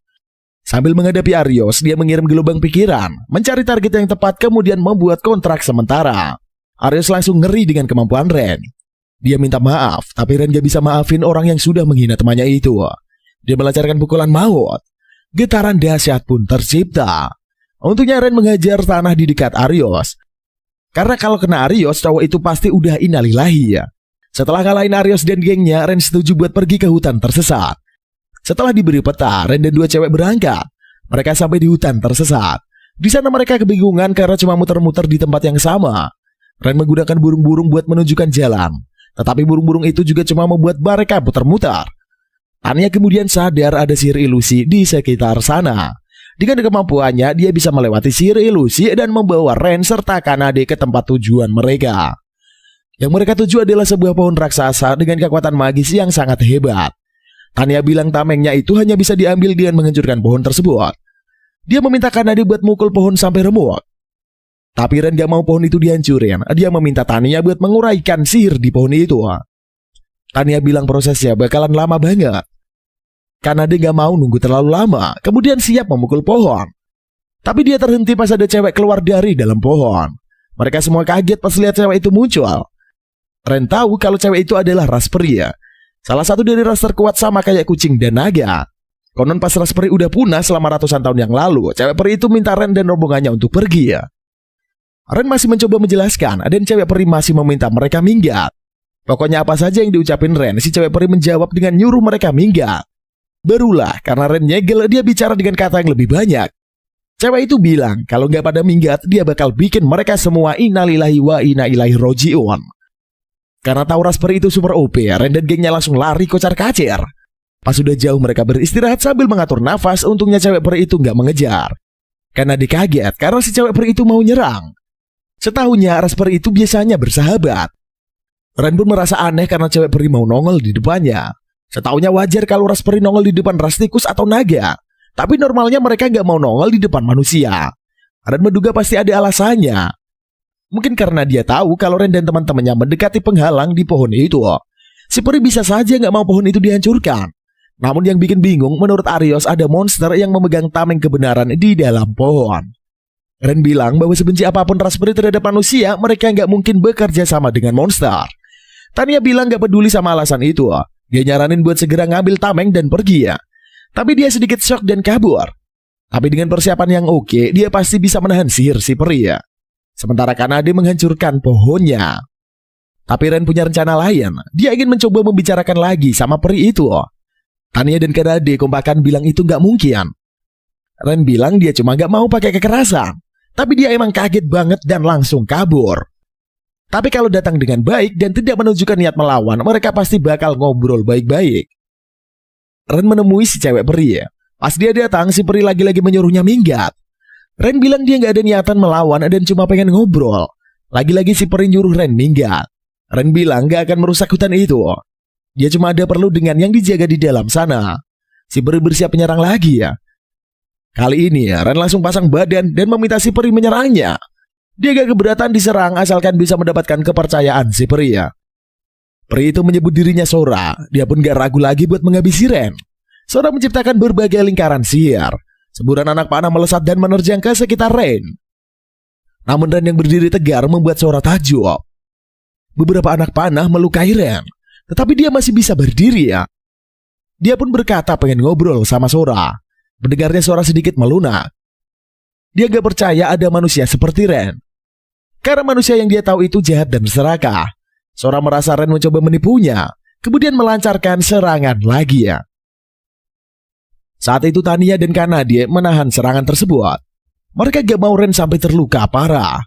Sambil menghadapi Arios, dia mengirim gelombang pikiran, mencari target yang tepat kemudian membuat kontrak sementara. Arios langsung ngeri dengan kemampuan Ren. Dia minta maaf, tapi Ren gak bisa maafin orang yang sudah menghina temannya itu. Dia melancarkan pukulan maut. Getaran dahsyat pun tercipta. Untungnya Ren menghajar tanah di dekat Arios. Karena kalau kena Arios, cowok itu pasti udah innalillahi ya. Setelah ngalahin Arios dan gengnya, Ren setuju buat pergi ke hutan tersesat. Setelah diberi peta, Ren dan dua cewek berangkat. Mereka sampai di hutan tersesat. Di sana mereka kebingungan karena cuma muter-muter di tempat yang sama. Ren menggunakan burung-burung buat menunjukkan jalan. Tetapi burung-burung itu juga cuma membuat mereka putar-mutar. Tania kemudian sadar ada sihir ilusi di sekitar sana. Dengan kemampuannya, dia bisa melewati sihir ilusi dan membawa Ren serta Kanade ke tempat tujuan mereka. Yang mereka tuju adalah sebuah pohon raksasa dengan kekuatan magis yang sangat hebat. Tania bilang tamengnya itu hanya bisa diambil dengan menghancurkan pohon tersebut. Dia meminta Kanade buat mukul pohon sampai remuk. Tapi Ren gak mau pohon itu dihancurin. Dia meminta Tania buat menguraikan sihir di pohon itu. Tania bilang prosesnya bakalan lama banget. Kanade gak mau nunggu terlalu lama, kemudian siap memukul pohon. Tapi dia terhenti pas ada cewek keluar dari dalam pohon. Mereka semua kaget pas lihat cewek itu muncul. Ren tahu kalau cewek itu adalah ras peri ya. Salah satu dari ras terkuat sama kayak kucing dan naga. Konon pas ras peri udah punah selama ratusan tahun yang lalu, cewek peri itu minta Ren dan rombongannya untuk pergi ya. Ren masih mencoba menjelaskan, dan cewek peri masih meminta mereka minggat. Pokoknya apa saja yang diucapin Ren, si cewek peri menjawab dengan nyuruh mereka minggat. Barulah karena Ren nyegel, dia bicara dengan kata yang lebih banyak. Cewek itu bilang kalau nggak pada minggat, dia bakal bikin mereka semua innalillahi wa inna ilaihi roji'un. Karena tahu ras peri itu super OP, Ren dan gengnya langsung lari kocar-kacir. Pas sudah jauh mereka beristirahat sambil mengatur nafas, untungnya cewek peri itu nggak mengejar. Karena dikaget karena si cewek peri itu mau nyerang. Setahunya ras peri itu biasanya bersahabat. Ren pun merasa aneh karena cewek peri mau nongol di depannya. Setahunya wajar kalau ras peri nongol di depan ras tikus atau naga. Tapi normalnya mereka gak mau nongol di depan manusia. Ren menduga pasti ada alasannya. Mungkin karena dia tahu kalau Ren dan teman-temannya mendekati penghalang di pohon itu. Si peri bisa saja gak mau pohon itu dihancurkan. Namun yang bikin bingung, menurut Arios ada monster yang memegang tameng kebenaran di dalam pohon. Ren bilang bahwa sebenci apapun ras peri terhadap manusia, mereka gak mungkin bekerja sama dengan monster. Tania bilang gak peduli sama alasan itu. Dia nyaranin buat segera ngambil tameng dan pergi ya. Tapi dia sedikit shock dan kabur. Tapi dengan persiapan yang oke, dia pasti bisa menahan sihir si peri ya. Sementara Kanade menghancurkan pohonnya. Tapi Ren punya rencana lain. Dia ingin mencoba membicarakan lagi sama peri itu. Tania dan Kanade kompakan bilang itu gak mungkin. Ren bilang dia cuma gak mau pakai kekerasan. Tapi dia emang kaget banget dan langsung kabur. Tapi kalau datang dengan baik dan tidak menunjukkan niat melawan, mereka pasti bakal ngobrol baik-baik. Ren menemui si cewek peri ya. Pas dia datang, si peri lagi-lagi menyuruhnya minggat. Ren bilang dia gak ada niatan melawan dan cuma pengen ngobrol. Lagi-lagi si peri nyuruh Ren minggat. Ren bilang gak akan merusak hutan itu. Dia cuma ada perlu dengan yang dijaga di dalam sana. Si peri bersiap menyerang lagi ya. Kali ini ya, Ren langsung pasang badan dan meminta si peri menyerangnya. Dia gak keberatan diserang asalkan bisa mendapatkan kepercayaan si peri ya. Peri itu menyebut dirinya Sora. Dia pun gak ragu lagi buat menghabisi Ren. Sora menciptakan berbagai lingkaran sihir. Semburan anak panah melesat dan menerjang ke sekitar Ren. Namun Ren yang berdiri tegar membuat Sora takjub. Beberapa anak panah melukai Ren, tetapi dia masih bisa berdiri ya. Dia pun berkata pengen ngobrol sama Sora. Mendengarnya Sora sedikit melunak. Dia gak percaya ada manusia seperti Ren. Karena manusia yang dia tahu itu jahat dan serakah. Sora merasa Ren mencoba menipunya, kemudian melancarkan serangan lagi ya. Saat itu Tania dan Kanade menahan serangan tersebut. Mereka gak mau Ren sampai terluka parah.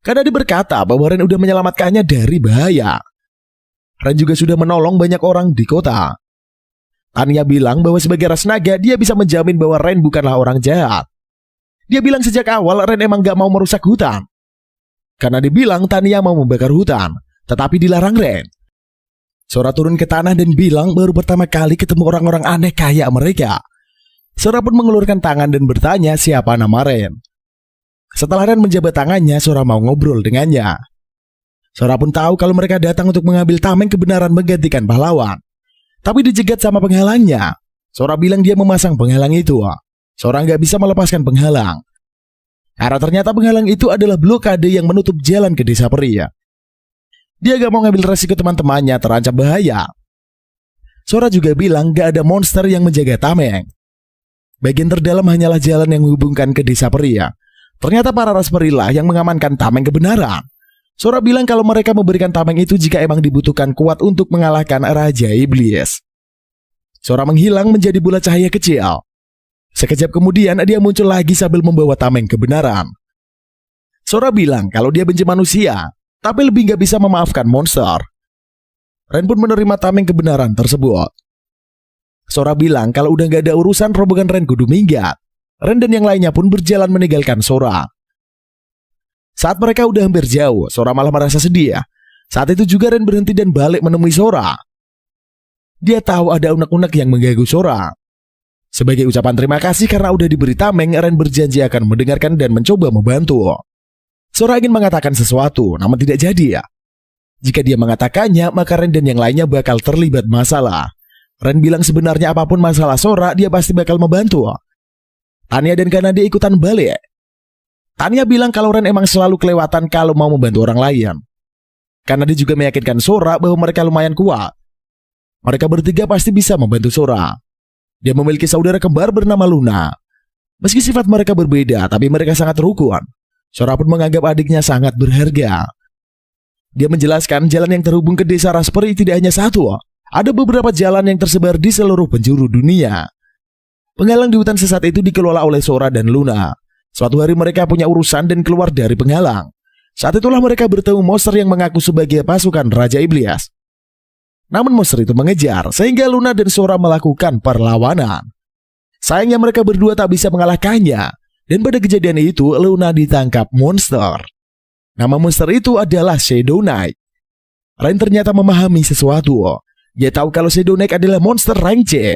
Kanade berkata bahwa Ren udah menyelamatkannya dari bahaya. Ren juga sudah menolong banyak orang di kota. Tania bilang bahwa sebagai ras naga dia bisa menjamin bahwa Ren bukanlah orang jahat. Dia bilang sejak awal Ren emang gak mau merusak hutan. Karena dibilang Tania mau membakar hutan, tetapi dilarang Ren. Sora turun ke tanah dan bilang baru pertama kali ketemu orang-orang aneh kayak mereka. Sora pun mengelurkan tangan dan bertanya siapa nama Ren. Setelah Ren menjabat tangannya, Sora mau ngobrol dengannya. Sora pun tahu kalau mereka datang untuk mengambil tameng kebenaran menggantikan pahlawan. Tapi dijegat sama penghalangnya. Sora bilang dia memasang penghalang itu. Sora nggak bisa melepaskan penghalang. Karena ternyata penghalang itu adalah blokade yang menutup jalan ke desa peri ya. Dia gak mau ngambil resiko teman-temannya terancam bahaya. Sora juga bilang gak ada monster yang menjaga tameng. Bagian terdalam hanyalah jalan yang menghubungkan ke desa peri. Ternyata para ras peri lah yang mengamankan tameng kebenaran. Sora bilang kalau mereka memberikan tameng itu jika emang dibutuhkan kuat untuk mengalahkan Raja Iblis. Sora menghilang menjadi bola cahaya kecil. Sekejap kemudian dia muncul lagi sambil membawa tameng kebenaran. Sora bilang kalau dia benci manusia, tapi lebih gak bisa memaafkan monster. Ren pun menerima tameng kebenaran tersebut. Sora bilang kalau udah gak ada urusan rombongan Ren kudu minggat. Ren dan yang lainnya pun berjalan meninggalkan Sora. Saat mereka udah hampir jauh, Sora malah merasa sedih. Saat itu juga Ren berhenti dan balik menemui Sora. Dia tahu ada unek-unek yang mengganggu Sora. Sebagai ucapan terima kasih karena udah diberi tameng, Ren berjanji akan mendengarkan dan mencoba membantu. Sora ingin mengatakan sesuatu, namun tidak jadi. Jika dia mengatakannya, maka Ren dan yang lainnya bakal terlibat masalah. Ren bilang sebenarnya apapun masalah Sora, dia pasti bakal membantu. Tanya dan Kanade ikutan balik. Tanya bilang kalau Ren emang selalu kelewatan kalau mau membantu orang lain. Kanade juga meyakinkan Sora bahwa mereka lumayan kuat. Mereka bertiga pasti bisa membantu Sora. Dia memiliki saudara kembar bernama Luna. Meski sifat mereka berbeda, tapi mereka sangat rukun. Sora pun menganggap adiknya sangat berharga. Dia menjelaskan jalan yang terhubung ke desa ras peri tidak hanya satu. Ada beberapa jalan yang tersebar di seluruh penjuru dunia. Penghalang di hutan sesat itu dikelola oleh Sora dan Luna. Suatu hari mereka punya urusan dan keluar dari penghalang. Saat itulah mereka bertemu monster yang mengaku sebagai pasukan Raja Iblis. Namun monster itu mengejar, sehingga Luna dan Sora melakukan perlawanan. Sayangnya mereka berdua tak bisa mengalahkannya. Dan pada kejadian itu, Luna ditangkap monster. Nama monster itu adalah Shadow Knight. Ren ternyata memahami sesuatu. Dia tahu kalau Shadow Knight adalah monster rank C.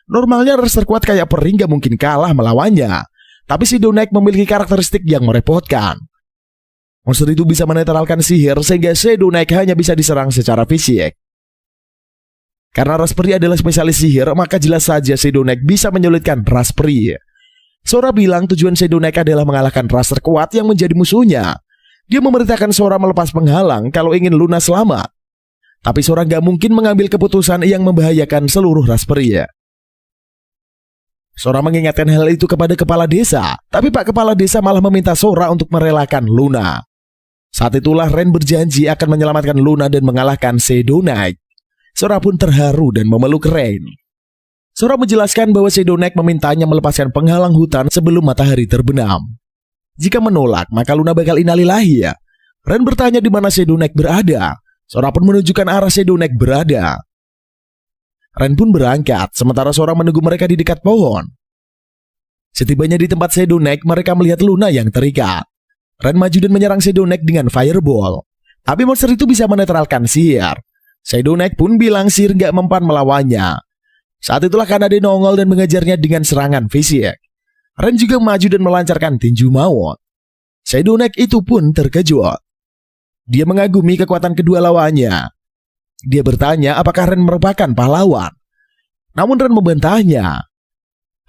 Normalnya ras terkuat kayak peri gak mungkin kalah melawannya. Tapi Shadow Knight memiliki karakteristik yang merepotkan. Monster itu bisa menetralkan sihir sehingga Shadow Knight hanya bisa diserang secara fisik. Karena ras peri adalah spesialis sihir, maka jelas saja Shadow Knight bisa menyulitkan ras peri. Sora bilang tujuan Shadow Knight adalah mengalahkan ras terkuat yang menjadi musuhnya. Dia memerintahkan Sora melepas penghalang kalau ingin Luna selamat. Tapi Sora gak mungkin mengambil keputusan yang membahayakan seluruh ras peri. Sora mengingatkan hal itu kepada kepala desa, tapi Pak Kepala Desa malah meminta Sora untuk merelakan Luna. Saat itulah Ren berjanji akan menyelamatkan Luna dan mengalahkan Shadow Knight. Sora pun terharu dan memeluk Ren. Sora menjelaskan bahwa Shadow Knight memintanya melepaskan penghalang hutan sebelum matahari terbenam. Jika menolak, maka Luna bakal innalillahi. Ren bertanya di mana Shadow Knight berada. Sora pun menunjukkan arah Shadow Knight berada. Ren pun berangkat, sementara Sora menunggu mereka di dekat pohon. Setibanya di tempat Shadow Knight, mereka melihat Luna yang terikat. Ren maju dan menyerang Shadow Knight dengan fireball. Tapi monster itu bisa menetralkan sihir. Shadow Knight pun bilang sihir gak mempan melawannya. Saat itulah Kanade nongol dan mengejarnya dengan serangan fisik. Ren juga maju dan melancarkan tinju maut. Shadow Knight itu pun terkejut. Dia mengagumi kekuatan kedua lawannya. Dia bertanya apakah Ren merupakan pahlawan. Namun Ren membantahnya.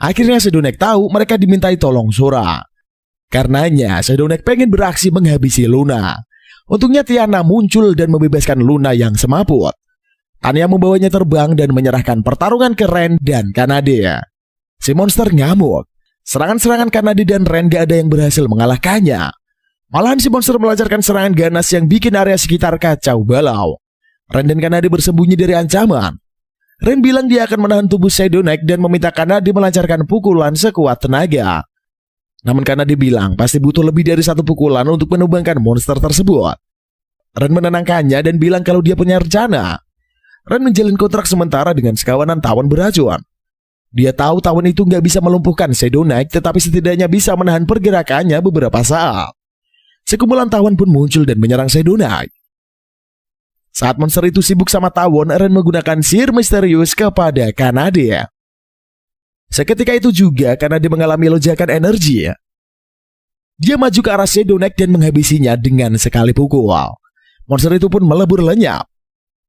Akhirnya Shadow Knight tahu mereka dimintai tolong Sora. Karenanya Shadow Knight pengen beraksi menghabisi Luna. Untungnya Tiana muncul dan membebaskan Luna yang semaput. Tanya membawanya terbang dan menyerahkan pertarungan ke Ren dan Kanade. Si monster ngamuk. Serangan-serangan Kanade dan Ren gak ada yang berhasil mengalahkannya. Malahan si monster melancarkan serangan ganas yang bikin area sekitar kacau balau. Ren dan Kanade bersembunyi dari ancaman. Ren bilang dia akan menahan tubuh Shadow Knight dan meminta Kanade melancarkan pukulan sekuat tenaga. Namun Kanade bilang pasti butuh lebih dari satu pukulan untuk menumbangkan monster tersebut. Ren menenangkannya dan bilang kalau dia punya rencana. Ren menjalin kontrak sementara dengan sekawanan tawon beracun. Dia tahu tawon itu nggak bisa melumpuhkan Shadow Knight, tetapi setidaknya bisa menahan pergerakannya beberapa saat. Sekumpulan tawon pun muncul dan menyerang Shadow Knight. Saat monster itu sibuk sama tawon, Ren menggunakan sihir misterius kepada Kanade. Seketika itu juga Kanade mengalami lonjakan energi. Dia maju ke arah Shadow Knight dan menghabisinya dengan sekali pukul. Monster itu pun melebur lenyap.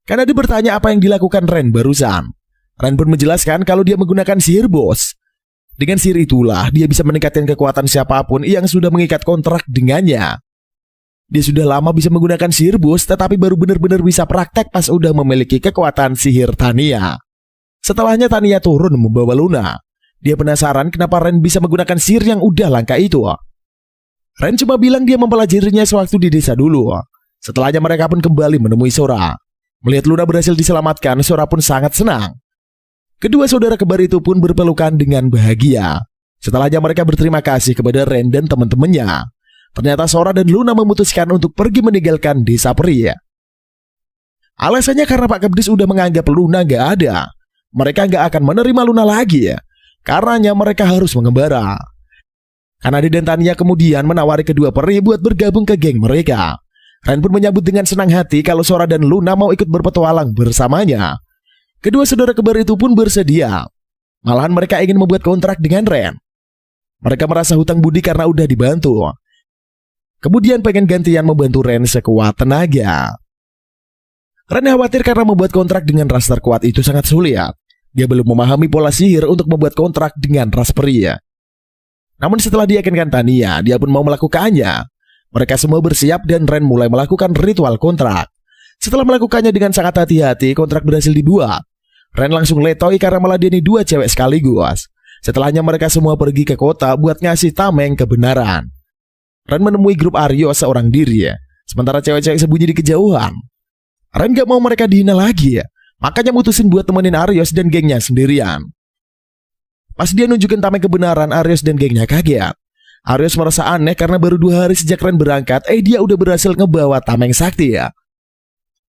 Kanade bertanya apa yang dilakukan Ren barusan. Ren pun menjelaskan kalau dia menggunakan sihir bos. Dengan sihir itulah dia bisa meningkatkan kekuatan siapapun yang sudah mengikat kontrak dengannya. Dia sudah lama bisa menggunakan sihir bus, tetapi baru benar-benar bisa praktek pas udah memiliki kekuatan sihir Tania. Setelahnya Tania turun membawa Luna. Dia penasaran kenapa Ren bisa menggunakan sihir yang udah langka itu. Ren cuma bilang dia mempelajarinya sewaktu di desa dulu. Setelahnya mereka pun kembali menemui Sora. Melihat Luna berhasil diselamatkan, Sora pun sangat senang. Kedua saudara kembar itu pun berpelukan dengan bahagia. Setelahnya mereka berterima kasih kepada Ren dan teman-temannya. Ternyata Sora dan Luna memutuskan untuk pergi meninggalkan desa peri. Alasannya karena Pak Kepdis udah menganggap Luna gak ada. Mereka gak akan menerima Luna lagi. Karenanya mereka harus mengembara. Kanadi dan Tania kemudian menawari kedua peri buat bergabung ke geng mereka. Ren pun menyambut dengan senang hati kalau Sora dan Luna mau ikut berpetualang bersamanya. Kedua saudara kembar itu pun bersedia. Malahan mereka ingin membuat kontrak dengan Ren. Mereka merasa hutang budi karena udah dibantu. Kemudian pengen gantian membantu Ren sekuat tenaga. Ren khawatir karena membuat kontrak dengan ras terkuat itu sangat sulit. Dia belum memahami pola sihir untuk membuat kontrak dengan ras pria. Namun setelah diyakinkan Tania, dia pun mau melakukannya. Mereka semua bersiap dan Ren mulai melakukan ritual kontrak. Setelah melakukannya dengan sangat hati-hati, kontrak berhasil dibuat. Ren langsung letoi karena meladeni dua cewek sekaligus. Setelahnya mereka semua pergi ke kota buat ngasih tameng kebenaran. Ren menemui grup Aryo seorang diri, sementara cewek-cewek sembunyi di kejauhan. Ren gak mau mereka dihina lagi, makanya mutusin buat temenin Aryos dan gengnya sendirian. Pas dia nunjukin tameng kebenaran, Aryos dan gengnya kaget. Aryos merasa aneh karena baru 2 hari sejak Ren berangkat, dia udah berhasil ngebawa tameng sakti.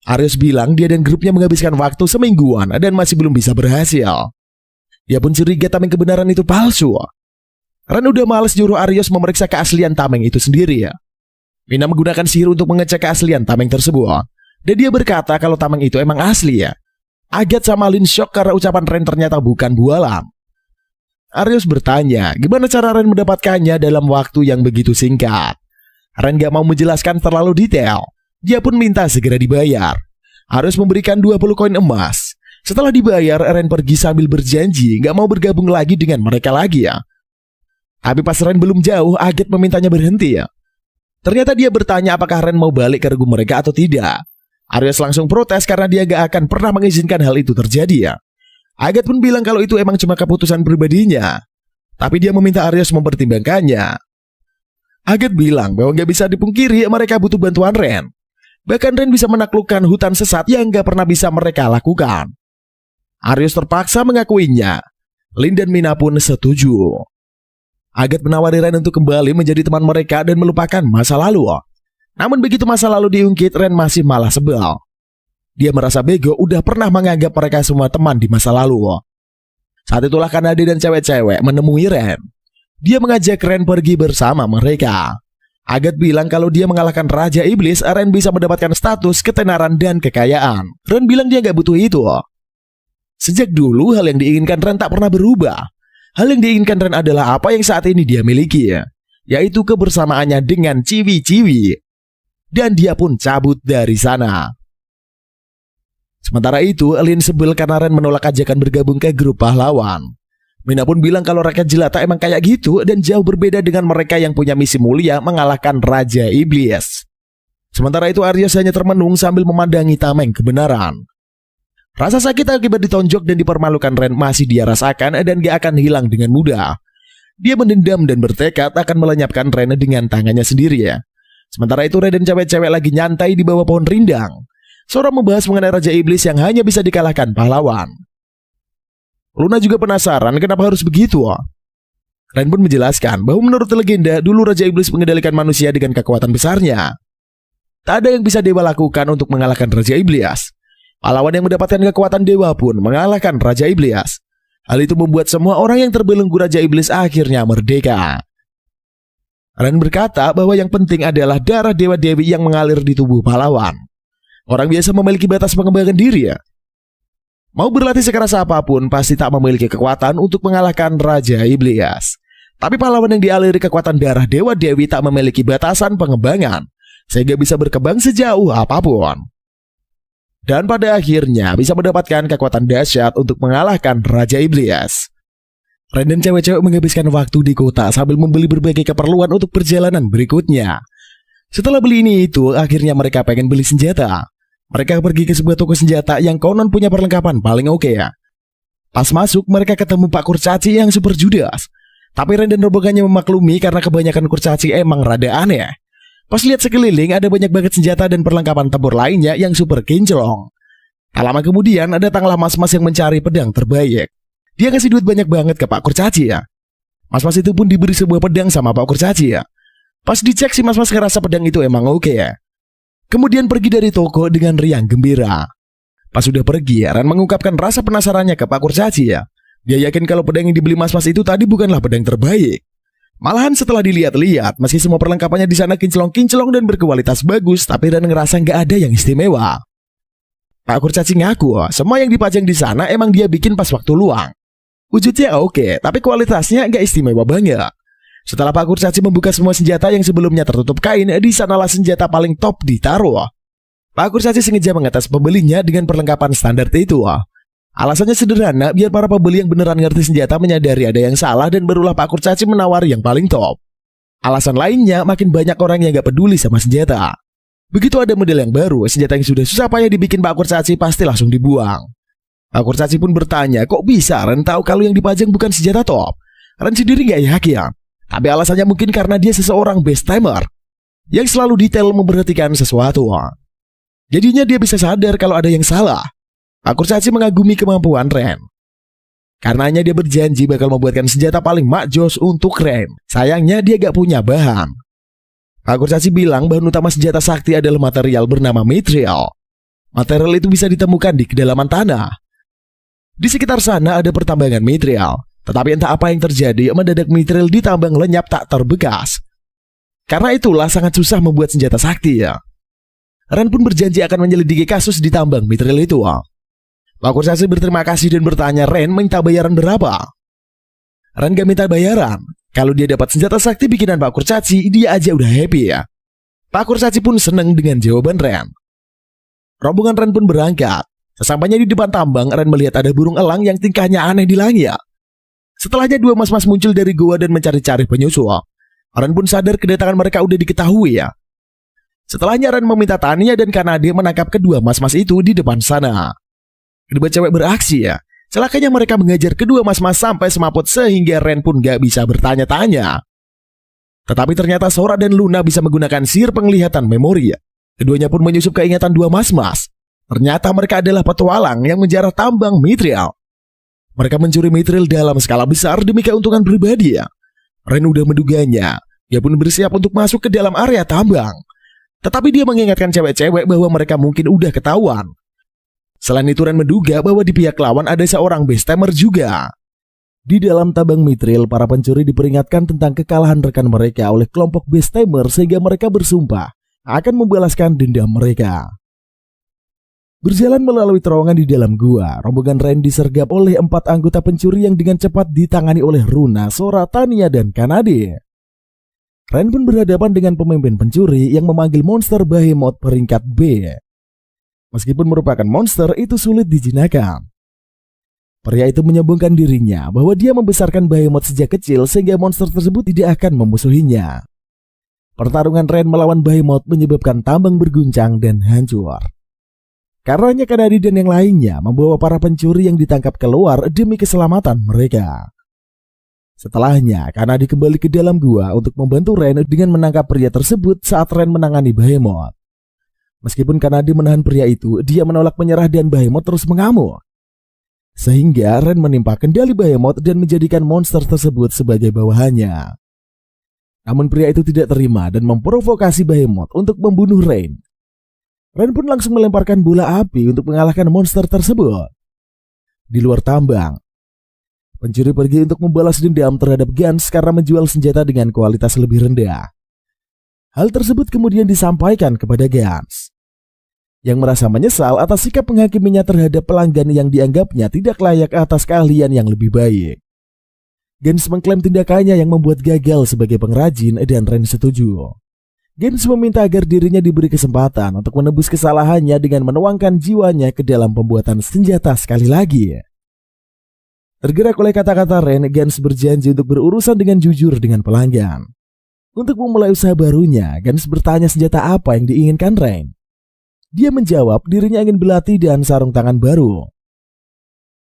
Aryos bilang dia dan grupnya menghabiskan waktu semingguan dan masih belum bisa berhasil. Dia pun curiga tameng kebenaran itu palsu. Ren udah males nyuruh Aryos memeriksa keaslian tameng itu sendiri. Mina menggunakan sihir untuk mengecek keaslian tameng tersebut. Dan dia berkata kalau tameng itu emang asli. Agat sama Lin shock karena ucapan Ren ternyata bukan bualan. Aryos bertanya gimana cara Ren mendapatkannya dalam waktu yang begitu singkat. Ren gak mau menjelaskan terlalu detail. Dia pun minta segera dibayar. Aryos memberikan 20 koin emas. Setelah dibayar, Ren pergi sambil berjanji gak mau bergabung lagi dengan mereka lagi. Tapi pas Ren belum jauh, Agat memintanya berhenti. Ternyata dia bertanya apakah Ren mau balik ke regu mereka atau tidak. Aryos langsung protes karena dia gak akan pernah mengizinkan hal itu terjadi. Agat pun bilang kalau itu emang cuma keputusan pribadinya. Tapi dia meminta Aryos mempertimbangkannya. Agat bilang bahwa gak bisa dipungkiri mereka butuh bantuan Ren. Bahkan Ren bisa menaklukkan hutan sesat yang gak pernah bisa mereka lakukan. Aryos terpaksa mengakuinya. Lin dan Mina pun setuju. Agat menawari Ren untuk kembali menjadi teman mereka dan melupakan masa lalu. Namun begitu masa lalu diungkit, Ren masih malah sebel. Dia merasa bego udah pernah menganggap mereka semua teman di masa lalu. Saat itulah Kanade dan cewek-cewek menemui Ren. Dia mengajak Ren pergi bersama mereka. Agat bilang kalau dia mengalahkan Raja Iblis, Ren bisa mendapatkan status, ketenaran, dan kekayaan. Ren bilang dia gak butuh itu. Sejak dulu hal yang diinginkan Ren tak pernah berubah. Hal yang diinginkan Ren adalah apa yang saat ini dia miliki, yaitu kebersamaannya dengan Ciwi-Ciwi. Dan dia pun cabut dari sana. Sementara itu, Lin sebel karena Ren menolak ajakan bergabung ke grup pahlawan. Mina pun bilang kalau rakyat jelata emang kayak gitu dan jauh berbeda dengan mereka yang punya misi mulia mengalahkan Raja Iblis. Sementara itu Aryos hanya termenung sambil memandangi tameng kebenaran. Rasa sakit akibat ditonjok dan dipermalukan Ren masih dia rasakan dan gak akan hilang dengan mudah. Dia mendendam dan bertekad akan melenyapkan Ren dengan tangannya sendiri. Sementara itu Ren dan cewek-cewek lagi nyantai di bawah pohon rindang. Sora membahas mengenai Raja Iblis yang hanya bisa dikalahkan pahlawan. Luna juga penasaran kenapa harus begitu. Ren pun menjelaskan bahwa menurut legenda dulu Raja Iblis mengendalikan manusia dengan kekuatan besarnya. Tak ada yang bisa dewa lakukan untuk mengalahkan Raja Iblis. Pahlawan yang mendapatkan kekuatan dewa pun mengalahkan Raja Iblis. Hal itu membuat semua orang yang terbelenggu Raja Iblis akhirnya merdeka. Ren berkata bahwa yang penting adalah darah dewa-dewi yang mengalir di tubuh pahlawan. Orang biasa memiliki batas pengembangan diri. Mau berlatih sekeras apapun pasti tak memiliki kekuatan untuk mengalahkan Raja Iblis. Tapi pahlawan yang dialiri kekuatan darah dewa-dewi tak memiliki batasan pengembangan, sehingga bisa berkembang sejauh apapun. Dan pada akhirnya bisa mendapatkan kekuatan dahsyat untuk mengalahkan Raja Iblis. Ren dan cewek-cewek menghabiskan waktu di kota sambil membeli berbagai keperluan untuk perjalanan berikutnya. Setelah beli ini itu, akhirnya mereka pengen beli senjata. Mereka pergi ke sebuah toko senjata yang konon punya perlengkapan paling oke ya. Pas masuk, mereka ketemu Pak Kurcaci yang super judes. Tapi Ren dan rombongannya memaklumi karena kebanyakan kurcaci emang rada aneh. Pas lihat sekeliling, ada banyak banget senjata dan perlengkapan tempur lainnya yang super kinclong. Tak lama kemudian, datanglah mas-mas yang mencari pedang terbaik. Dia kasih duit banyak banget ke Pak Kurcaci ya. Mas-mas itu pun diberi sebuah pedang sama Pak Kurcaci ya. Pas dicek si mas-mas ngerasa pedang itu emang oke ya. Kemudian pergi dari toko dengan riang gembira. Pas sudah pergi, Ren mengungkapkan rasa penasarannya ke Pak Kurcaci ya. Dia yakin kalau pedang yang dibeli mas-mas itu tadi bukanlah pedang terbaik. Malahan setelah dilihat-lihat, meski semua perlengkapannya di sana kinclong-kinclong dan berkualitas bagus, tapi Ren ngerasa nggak ada yang istimewa. Pak Kurcaci ngaku, semua yang dipajang di sana emang dia bikin pas waktu luang. Wujudnya oke, tapi kualitasnya nggak istimewa banget. Setelah Pak Kurcaci membuka semua senjata yang sebelumnya tertutup kain, di sanalah senjata paling top ditaruh. Pak Kurcaci sengaja mengatas pembelinya dengan perlengkapan standar itu. Alasannya sederhana, biar para pembeli yang beneran ngerti senjata menyadari ada yang salah dan barulah Pak Kurcaci menawari yang paling top. Alasan lainnya, makin banyak orang yang gak peduli sama senjata. Begitu ada model yang baru, senjata yang sudah susah payah dibikin Pak Kurcaci pasti langsung dibuang. Pak Kurcaci pun bertanya, kok bisa Ren tahu kalau yang dipajang bukan senjata top? Ren sendiri gak yakin. Tapi alasannya mungkin karena dia seseorang best timer yang selalu detail memperhatikan sesuatu. Jadinya dia bisa sadar kalau ada yang salah. Pak Kurcaci mengagumi kemampuan Ren. Karenanya dia berjanji bakal membuatkan senjata paling makjos untuk Ren. Sayangnya dia gak punya bahan. Pak Kurcaci bilang bahan utama senjata sakti adalah material bernama mithril. Material itu bisa ditemukan di kedalaman tanah. Di sekitar sana ada pertambangan mithril. Tetapi entah apa yang terjadi, mendadak mithril di tambang lenyap tak terbekas. Karena itulah sangat susah membuat senjata sakti ya. Ren pun berjanji akan menyelidiki kasus di tambang mithril itu. Pak Kurcaci berterima kasih dan bertanya Ren minta bayaran berapa. Ren gak minta bayaran. Kalau dia dapat senjata sakti bikinan Pak Kurcaci, dia aja udah happy ya. Pak Kurcaci pun seneng dengan jawaban Ren. Rombongan Ren pun berangkat. Sesampainya di depan tambang, Ren melihat ada burung elang yang tingkahnya aneh di langit. Setelahnya dua mas-mas muncul dari gua dan mencari-cari penyusul. Ren pun sadar kedatangan mereka udah diketahui ya. Setelahnya Ren meminta Tania dan Kanade menangkap kedua mas-mas itu di depan sana. Kedua cewek beraksi ya. Celakanya mereka mengajar kedua mas-mas sampai semaput sehingga Ren pun gak bisa bertanya-tanya. Tetapi ternyata Sora dan Luna bisa menggunakan sihir penglihatan memori ya. Keduanya pun menyusup keingatan dua mas-mas. Ternyata mereka adalah petualang yang menjarah tambang mithril. Mereka mencuri mithril dalam skala besar demi keuntungan pribadi ya. Ren udah menduganya. Dia pun bersiap untuk masuk ke dalam area tambang. Tetapi dia mengingatkan cewek-cewek bahwa mereka mungkin udah ketahuan. Selain itu Ren menduga bahwa di pihak lawan ada seorang best timer juga. Di dalam tambang mithril, para pencuri diperingatkan tentang kekalahan rekan mereka oleh kelompok best timer sehingga mereka bersumpah akan membalaskan dendam mereka. Berjalan melalui terowongan di dalam gua, rombongan Ren disergap oleh 4 anggota pencuri yang dengan cepat ditangani oleh Luna, Sora, Tania, dan Kanade. Ren pun berhadapan dengan pemimpin pencuri yang memanggil monster Behemoth peringkat B. Meskipun merupakan monster, itu sulit dijinakan. Pria itu menyombongkan dirinya bahwa dia membesarkan Behemoth sejak kecil sehingga monster tersebut tidak akan memusuhinya. Pertarungan Ren melawan Behemoth menyebabkan tambang berguncang dan hancur. Karenanya Kanade dan yang lainnya membawa para pencuri yang ditangkap keluar demi keselamatan mereka. Setelahnya, Kanade kembali ke dalam gua untuk membantu Ren dengan menangkap pria tersebut saat Ren menangani Behemoth. Meskipun Kanade menahan pria itu, dia menolak menyerah dan Behemoth terus mengamuk. Sehingga Ren menimpa kendali Behemoth dan menjadikan monster tersebut sebagai bawahannya. Namun pria itu tidak terima dan memprovokasi Behemoth untuk membunuh Ren. Ren pun langsung melemparkan bola api untuk mengalahkan monster tersebut. Di luar tambang, pencuri pergi untuk membalas dendam terhadap Gans karena menjual senjata dengan kualitas lebih rendah. Hal tersebut kemudian disampaikan kepada Gans, yang merasa menyesal atas sikap menghakiminya terhadap pelanggan yang dianggapnya tidak layak atas keahlian yang lebih baik. Gans mengklaim tindakannya yang membuat gagal sebagai pengrajin dan Ren setuju. Gans meminta agar dirinya diberi kesempatan untuk menebus kesalahannya dengan menuangkan jiwanya ke dalam pembuatan senjata sekali lagi. Tergerak oleh kata-kata Ren, Gans berjanji untuk berurusan dengan jujur dengan pelanggan. Untuk memulai usaha barunya, Gans bertanya senjata apa yang diinginkan Ren. Dia menjawab dirinya ingin belati dan sarung tangan baru.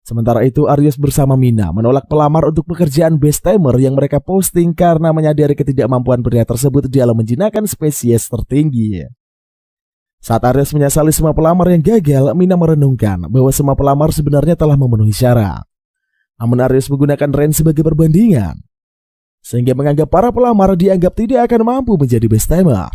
Sementara itu Aryos bersama Mina menolak pelamar untuk pekerjaan base timer yang mereka posting karena menyadari ketidakmampuan pria tersebut dalam menjinakkan spesies tertinggi. Saat Aryos menyesali semua pelamar yang gagal, Mina merenungkan bahwa semua pelamar sebenarnya telah memenuhi syarat. Namun Aryos menggunakan Ren sebagai perbandingan, sehingga menganggap para pelamar dianggap tidak akan mampu menjadi base timer.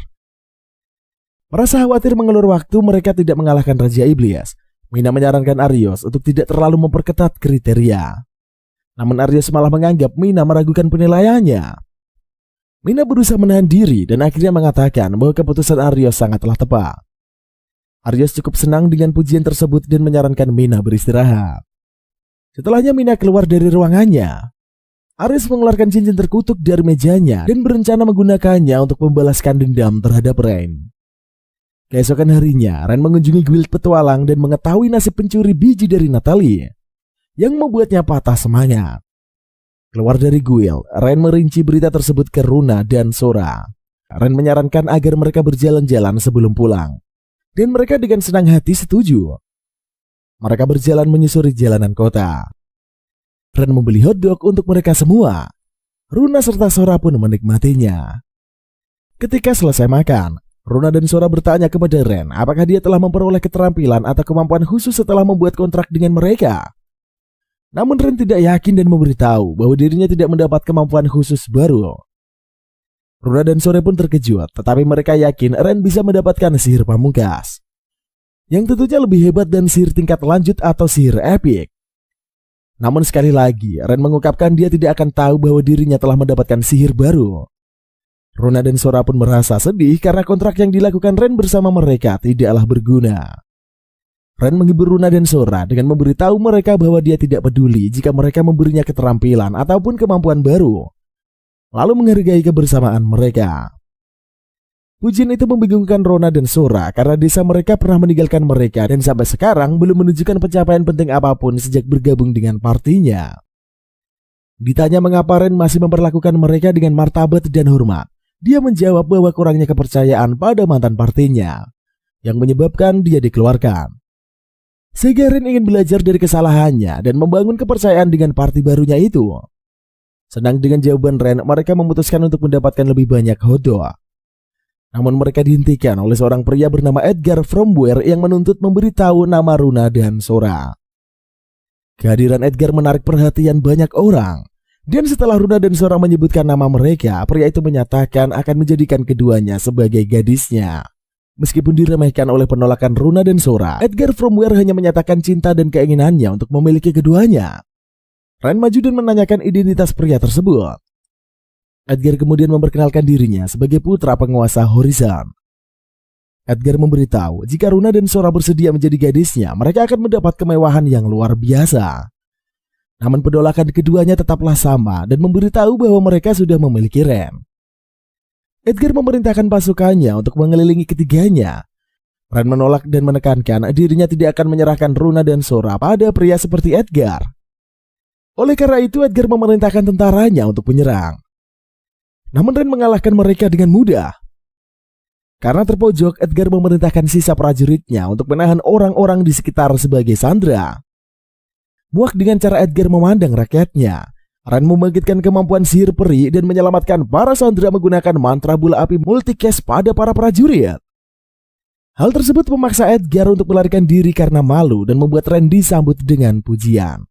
Merasa khawatir mengulur waktu mereka tidak mengalahkan Raja Iblis, Mina menyarankan Aryos untuk tidak terlalu memperketat kriteria. Namun Aryos malah menganggap Mina meragukan penilaiannya. Mina berusaha menahan diri dan akhirnya mengatakan bahwa keputusan Aryos sangatlah tepat. Aryos cukup senang dengan pujian tersebut dan menyarankan Mina beristirahat. Setelahnya Mina keluar dari ruangannya. Aryos mengeluarkan cincin terkutuk dari mejanya dan berencana menggunakannya untuk membalaskan dendam terhadap Ren. Keesokan harinya, Ren mengunjungi guild petualang dan mengetahui nasib pencuri biji dari Natalie, yang membuatnya patah semangat. Keluar dari guild, Ren merinci berita tersebut ke Runa dan Sora. Ren menyarankan agar mereka berjalan-jalan sebelum pulang, dan mereka dengan senang hati setuju. Mereka berjalan menyusuri jalanan kota. Ren membeli hotdog untuk mereka semua. Runa serta Sora pun menikmatinya. Ketika selesai makan, Runa dan Sora bertanya kepada Ren apakah dia telah memperoleh keterampilan atau kemampuan khusus setelah membuat kontrak dengan mereka. Namun Ren tidak yakin dan memberitahu bahwa dirinya tidak mendapat kemampuan khusus baru. Runa dan Sora pun terkejut, tetapi mereka yakin Ren bisa mendapatkan sihir pamungkas, yang tentunya lebih hebat dan sihir tingkat lanjut atau sihir epik. Namun sekali lagi, Ren mengungkapkan dia tidak akan tahu bahwa dirinya telah mendapatkan sihir baru. Runa dan Sora pun merasa sedih karena kontrak yang dilakukan Ren bersama mereka tidaklah berguna. Ren menghibur Runa dan Sora dengan memberitahu mereka bahwa dia tidak peduli jika mereka memberinya keterampilan ataupun kemampuan baru, lalu menghargai kebersamaan mereka. Pujian itu membingungkan Runa dan Sora karena desa mereka pernah meninggalkan mereka dan sampai sekarang belum menunjukkan pencapaian penting apapun sejak bergabung dengan partinya. Ditanya mengapa Ren masih memperlakukan mereka dengan martabat dan hormat, dia menjawab bahwa kurangnya kepercayaan pada mantan partinya yang menyebabkan dia dikeluarkan. Sehingga Ren ingin belajar dari kesalahannya dan membangun kepercayaan dengan parti barunya itu. Senang dengan jawaban Ren, mereka memutuskan untuk mendapatkan lebih banyak hotdog. Namun mereka dihentikan oleh seorang pria bernama Edgar Fromware yang menuntut memberitahu nama Runa dan Sora. Kehadiran Edgar menarik perhatian banyak orang. Dan setelah Runa dan Sora menyebutkan nama mereka, pria itu menyatakan akan menjadikan keduanya sebagai gadisnya. Meskipun diremehkan oleh penolakan Runa dan Sora, Edgar Fromware hanya menyatakan cinta dan keinginannya untuk memiliki keduanya. Ren maju dan menanyakan identitas pria tersebut. Edgar kemudian memperkenalkan dirinya sebagai putra penguasa Horizon. Edgar memberitahu jika Runa dan Sora bersedia menjadi gadisnya, mereka akan mendapat kemewahan yang luar biasa. Namun penolakan keduanya tetaplah sama dan memberitahu bahwa mereka sudah memiliki Ren. Edgar memerintahkan pasukannya untuk mengelilingi ketiganya. Ren menolak dan menekankan dirinya tidak akan menyerahkan Runa dan Sora pada pria seperti Edgar. Oleh karena itu Edgar memerintahkan tentaranya untuk menyerang. Namun Ren mengalahkan mereka dengan mudah. Karena terpojok, Edgar memerintahkan sisa prajuritnya untuk menahan orang-orang di sekitar sebagai sandera. Muak dengan cara Edgar memandang rakyatnya, Ren membangkitkan kemampuan sihir peri dan menyelamatkan para sandera menggunakan mantra bola api multicast pada para prajurit. Hal tersebut memaksa Edgar untuk melarikan diri karena malu dan membuat Ren disambut dengan pujian.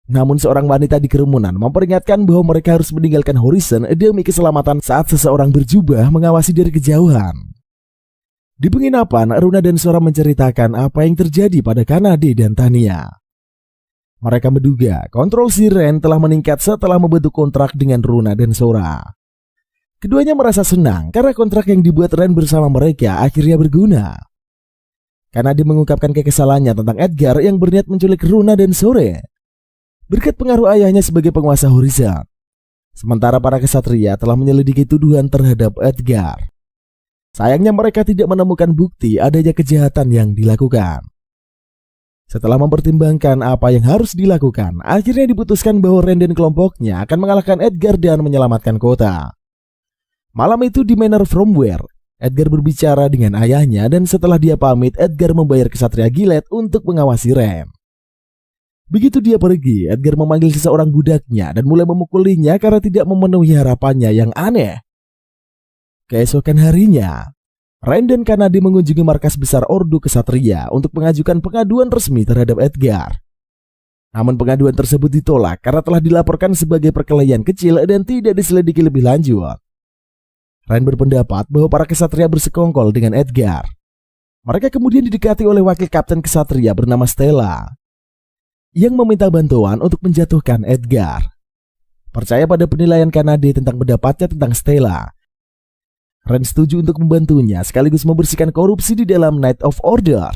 Namun seorang wanita di kerumunan memperingatkan bahwa mereka harus meninggalkan Horizon demi keselamatan saat seseorang berjubah mengawasi dari kejauhan. Di penginapan, Runa dan Sora menceritakan apa yang terjadi pada Kanade dan Tania. Mereka menduga kontrol si Ren telah meningkat setelah membentuk kontrak dengan Runa dan Sora. Keduanya merasa senang karena kontrak yang dibuat Ren bersama mereka akhirnya berguna. Kanade mengungkapkan kekesalannya tentang Edgar yang berniat menculik Runa dan Sora berkat pengaruh ayahnya sebagai penguasa Horizon. Sementara para kesatria telah menyelidiki tuduhan terhadap Edgar. Sayangnya mereka tidak menemukan bukti adanya kejahatan yang dilakukan. Setelah mempertimbangkan apa yang harus dilakukan, akhirnya diputuskan bahwa Ren dan kelompoknya akan mengalahkan Edgar dan menyelamatkan kota. Malam itu di Manor Fromware, Edgar berbicara dengan ayahnya dan setelah dia pamit, Edgar membayar kesatria Gilead untuk mengawasi Ren. Begitu dia pergi, Edgar memanggil seseorang budaknya dan mulai memukulinya karena tidak memenuhi harapannya yang aneh. Keesokan harinya, Ren dan Kanade mengunjungi markas besar Ordo Kesatria untuk mengajukan pengaduan resmi terhadap Edgar. Namun pengaduan tersebut ditolak karena telah dilaporkan sebagai perkelahian kecil dan tidak diselidiki lebih lanjut. Ren berpendapat bahwa para kesatria bersekongkol dengan Edgar. Mereka kemudian didekati oleh wakil kapten kesatria bernama Stella yang meminta bantuan untuk menjatuhkan Edgar. Percaya pada penilaian Kanade tentang pendapatnya tentang Stella, Ren setuju untuk membantunya sekaligus membersihkan korupsi di dalam Knight of Order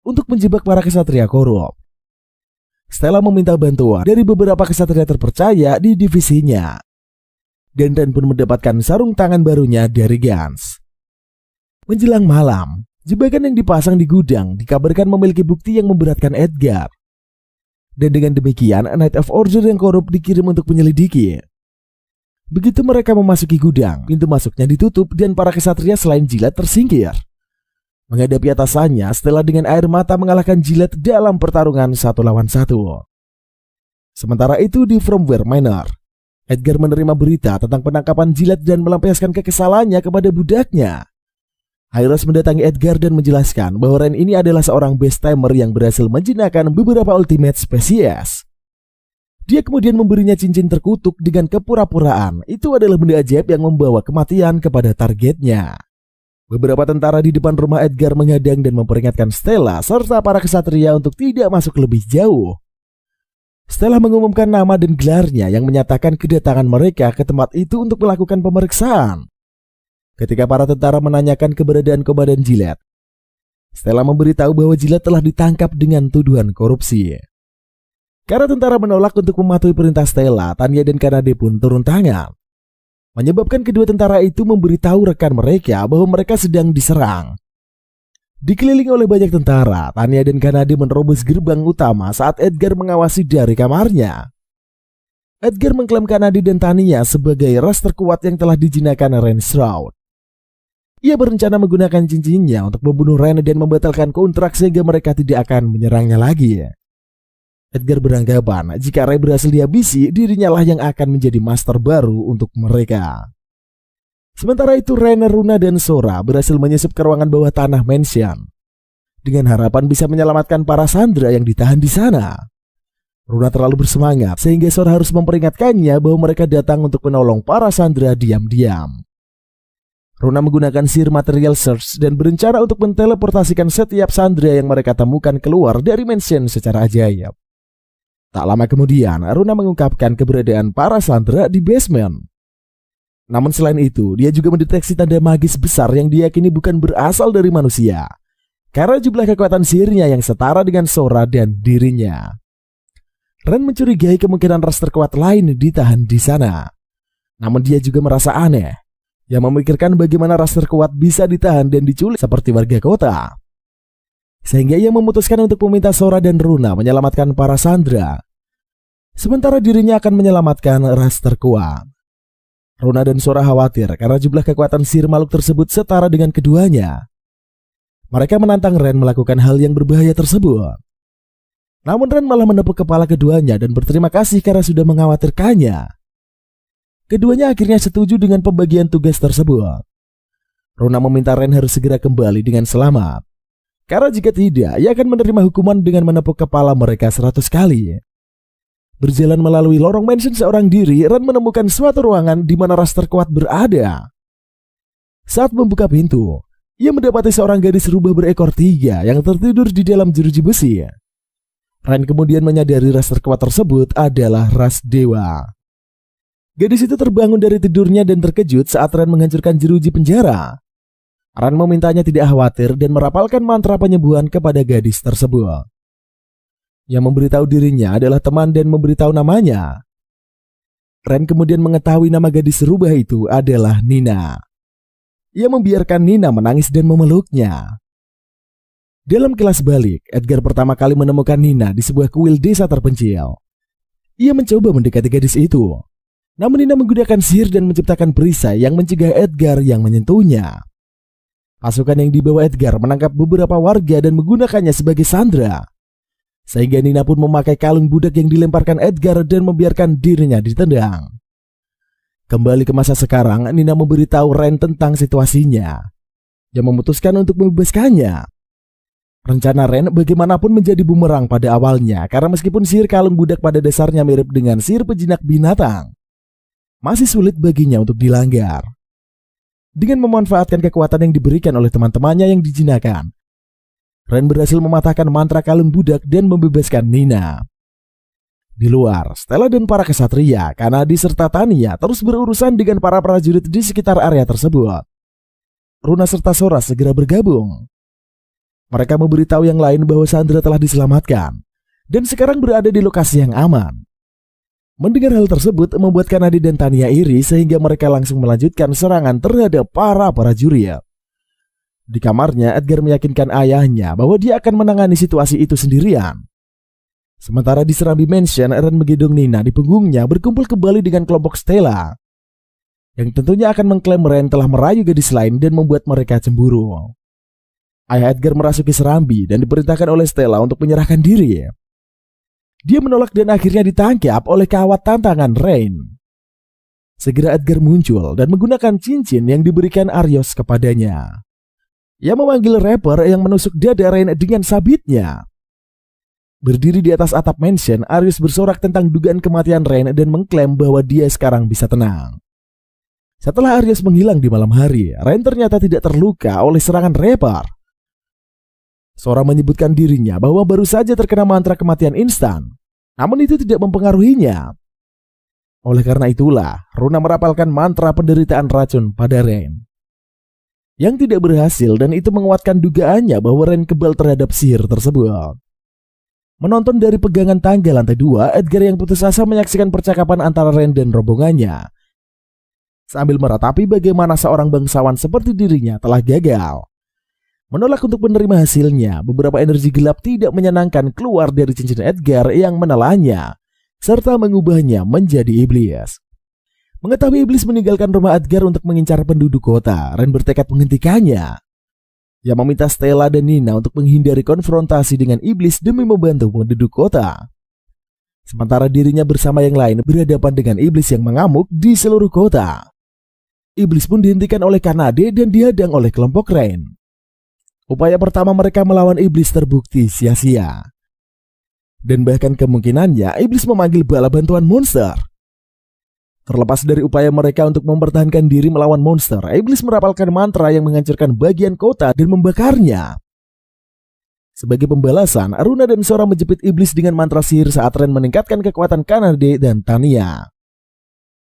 untuk menjebak para kesatria korup. Stella meminta bantuan dari beberapa kesatria terpercaya di divisinya. Dan Ren pun mendapatkan sarung tangan barunya dari Gans. Menjelang malam, jebakan yang dipasang di gudang dikabarkan memiliki bukti yang memberatkan Edgar. Dan dengan demikian, Knight of Order yang korup dikirim untuk menyelidiki. Begitu mereka memasuki gudang, pintu masuknya ditutup dan para kesatria selain Jilat tersingkir. Menghadapi atasannya, Stella dengan air mata mengalahkan Jilat dalam pertarungan 1 lawan 1. Sementara itu di Fromware Manor, Edgar menerima berita tentang penangkapan Jilat dan melampiaskan kekesalannya kepada budaknya. Hyros mendatangi Edgar dan menjelaskan bahwa Ren ini adalah seorang best timer yang berhasil menjinakkan beberapa ultimate spesies. Dia kemudian memberinya cincin terkutuk dengan kepura-puraan. Itu adalah benda ajaib yang membawa kematian kepada targetnya. Beberapa tentara di depan rumah Edgar menghadang dan memperingatkan Stella serta para kesatria untuk tidak masuk lebih jauh. Stella mengumumkan nama dan gelarnya yang menyatakan kedatangan mereka ke tempat itu untuk melakukan pemeriksaan. Ketika para tentara menanyakan keberadaan Komandan Jilat, Stella memberitahu bahwa Jilat telah ditangkap dengan tuduhan korupsi. Karena tentara menolak untuk mematuhi perintah Stella, Tanya dan Kanade pun turun tangan. Menyebabkan kedua tentara itu memberitahu rekan mereka bahwa mereka sedang diserang. Dikelilingi oleh banyak tentara, Tanya dan Kanade menerobos gerbang utama saat Edgar mengawasi dari kamarnya. Edgar mengklaim Kanade dan Tanya sebagai ras terkuat yang telah dijinakkan Ren Shroud. Ia berencana menggunakan cincinnya untuk membunuh Ren dan membatalkan kontrak sehingga mereka tidak akan menyerangnya lagi. Edgar beranggapan jika Ray berhasil dihabisi, dirinya lah yang akan menjadi master baru untuk mereka. Sementara itu Rainer, Runa, dan Sora berhasil menyusup ke ruangan bawah tanah mansion dengan harapan bisa menyelamatkan para sandera yang ditahan di sana. Runa terlalu bersemangat sehingga Sora harus memperingatkannya bahwa mereka datang untuk menolong para sandera diam-diam. Runa menggunakan sihir material search dan berencana untuk menteleportasikan setiap sandera yang mereka temukan keluar dari mansion secara ajaib. Tak lama kemudian, Runa mengungkapkan keberadaan para sandera di basement. Namun selain itu, dia juga mendeteksi tanda magis besar yang diyakini bukan berasal dari manusia, karena jumlah kekuatan sihirnya yang setara dengan Sora dan dirinya. Ren mencurigai kemungkinan ras terkuat lain ditahan di sana. Namun dia juga merasa aneh, yang memikirkan bagaimana ras terkuat bisa ditahan dan diculik seperti warga kota. Sehingga ia memutuskan untuk meminta Sora dan Runa menyelamatkan para sandera, sementara dirinya akan menyelamatkan ras terkuat. Runa dan Sora khawatir karena jumlah kekuatan sihir makhluk tersebut setara dengan keduanya. Mereka menantang Ren melakukan hal yang berbahaya tersebut. Namun Ren malah menepuk kepala keduanya dan berterima kasih karena sudah mengkhawatirkannya. Keduanya akhirnya setuju dengan pembagian tugas tersebut. Runa meminta Ren harus segera kembali dengan selamat, karena jika tidak, ia akan menerima hukuman dengan menepuk kepala mereka 100 kali. Berjalan melalui lorong mansion seorang diri, Ren menemukan suatu ruangan di mana ras terkuat berada. Saat membuka pintu, ia mendapati seorang gadis rubah berekor 3 yang tertidur di dalam jeruji besi. Ren kemudian menyadari ras terkuat tersebut adalah ras dewa. Gadis itu terbangun dari tidurnya dan terkejut saat Ren menghancurkan jeruji penjara. Ren memintanya tidak khawatir dan merapalkan mantra penyembuhan kepada gadis tersebut. Yang memberitahu dirinya adalah teman dan memberitahu namanya. Ren kemudian mengetahui nama gadis rubah itu adalah Nina. Ia membiarkan Nina menangis dan memeluknya. Dalam kelas balik, Edgar pertama kali menemukan Nina di sebuah kuil desa terpencil. Ia mencoba mendekati gadis itu. Namun Nina menggunakan sihir dan menciptakan perisai yang mencegah Edgar yang menyentuhnya. Pasukan yang dibawa Edgar menangkap beberapa warga dan menggunakannya sebagai sandera. Sehingga Nina pun memakai kalung budak yang dilemparkan Edgar dan membiarkan dirinya ditendang. Kembali ke masa sekarang, Nina memberitahu Ren tentang situasinya. Dia memutuskan untuk membebaskannya. Rencana Ren bagaimanapun menjadi bumerang pada awalnya, karena meskipun sihir kalung budak pada dasarnya mirip dengan sihir penjinak binatang, masih sulit baginya untuk dilanggar. Dengan memanfaatkan kekuatan yang diberikan oleh teman-temannya yang dijinakan, Ren berhasil mematahkan mantra kalung budak dan membebaskan Nina. Di luar, Stella dan para kesatria, Kanadi serta Tania terus berurusan dengan para prajurit di sekitar area tersebut. Runa serta Sora segera bergabung. Mereka memberitahu yang lain bahwa Sandra telah diselamatkan dan sekarang berada di lokasi yang aman. Mendengar hal tersebut membuat Kanadi dan Tania iri sehingga mereka langsung melanjutkan serangan terhadap para prajurit. Di kamarnya, Edgar meyakinkan ayahnya bahwa dia akan menangani situasi itu sendirian. Sementara di Serambi Mansion, Ren menggendong Nina di punggungnya berkumpul kembali dengan kelompok Stella, yang tentunya akan mengklaim Ren telah merayu gadis lain dan membuat mereka cemburu. Ayah Edgar merasuki Serambi dan diperintahkan oleh Stella untuk menyerahkan diri. Dia menolak dan akhirnya ditangkap oleh kawat tantangan Rain. Segera Edgar muncul dan menggunakan cincin yang diberikan Arios kepadanya. Ia memanggil rapper yang menusuk dada Rain dengan sabitnya. Berdiri di atas atap mansion, Arius bersorak tentang dugaan kematian Rain dan mengklaim bahwa dia sekarang bisa tenang. Setelah Arius menghilang di malam hari, Rain ternyata tidak terluka oleh serangan rapper. Sora menyebutkan dirinya bahwa baru saja terkena mantra kematian instan, namun itu tidak mempengaruhinya. Oleh karena itulah, Runa merapalkan mantra penderitaan racun pada Rain, yang tidak berhasil, dan itu menguatkan dugaannya bahwa Ren kebal terhadap sihir tersebut. Menonton dari pegangan tangga lantai 2, Edgar yang putus asa menyaksikan percakapan antara Ren dan rombongannya, sambil meratapi bagaimana seorang bangsawan seperti dirinya telah gagal. Menolak untuk menerima hasilnya, beberapa energi gelap tidak menyenangkan keluar dari cincin Edgar yang menelannya, serta mengubahnya menjadi iblis. Mengetahui iblis meninggalkan rumah Edgar untuk mengincar penduduk kota, Ren bertekad menghentikannya. Ia meminta Stella dan Nina untuk menghindari konfrontasi dengan iblis demi membantu penduduk kota. Sementara dirinya bersama yang lain berhadapan dengan iblis yang mengamuk di seluruh kota. Iblis pun dihentikan oleh Kanade dan dihadang oleh kelompok Rain. Upaya pertama mereka melawan iblis terbukti sia-sia. Dan bahkan kemungkinannya iblis memanggil bala bantuan monster. Terlepas dari upaya mereka untuk mempertahankan diri melawan monster, iblis merapalkan mantra yang menghancurkan bagian kota dan membakarnya. Sebagai pembalasan, Aruna dan Sora menjepit iblis dengan mantra sihir saat Ren meningkatkan kekuatan Kanade dan Tania.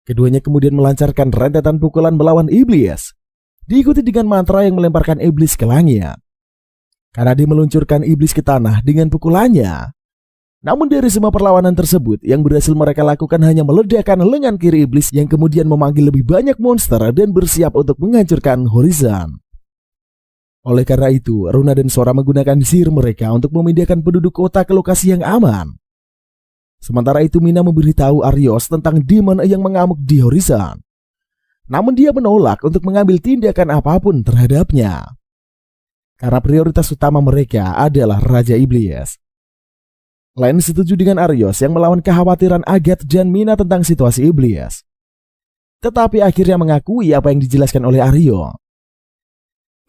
Keduanya kemudian melancarkan rentetan pukulan melawan iblis, diikuti dengan mantra yang melemparkan iblis ke langit. Kanade meluncurkan iblis ke tanah dengan pukulannya. Namun dari semua perlawanan tersebut, yang berhasil mereka lakukan hanya meledakkan lengan kiri iblis yang kemudian memanggil lebih banyak monster dan bersiap untuk menghancurkan Horizon. Oleh karena itu, Runa dan Sora menggunakan sihir mereka untuk memindahkan penduduk kota ke lokasi yang aman. Sementara itu Mina memberitahu Arios tentang demon yang mengamuk di Horizon. Namun dia menolak untuk mengambil tindakan apapun terhadapnya, karena prioritas utama mereka adalah Raja Iblis. Len setuju dengan Arios yang melawan kekhawatiran Agathe dan Mina tentang situasi iblis, tetapi akhirnya mengakui apa yang dijelaskan oleh Aryo.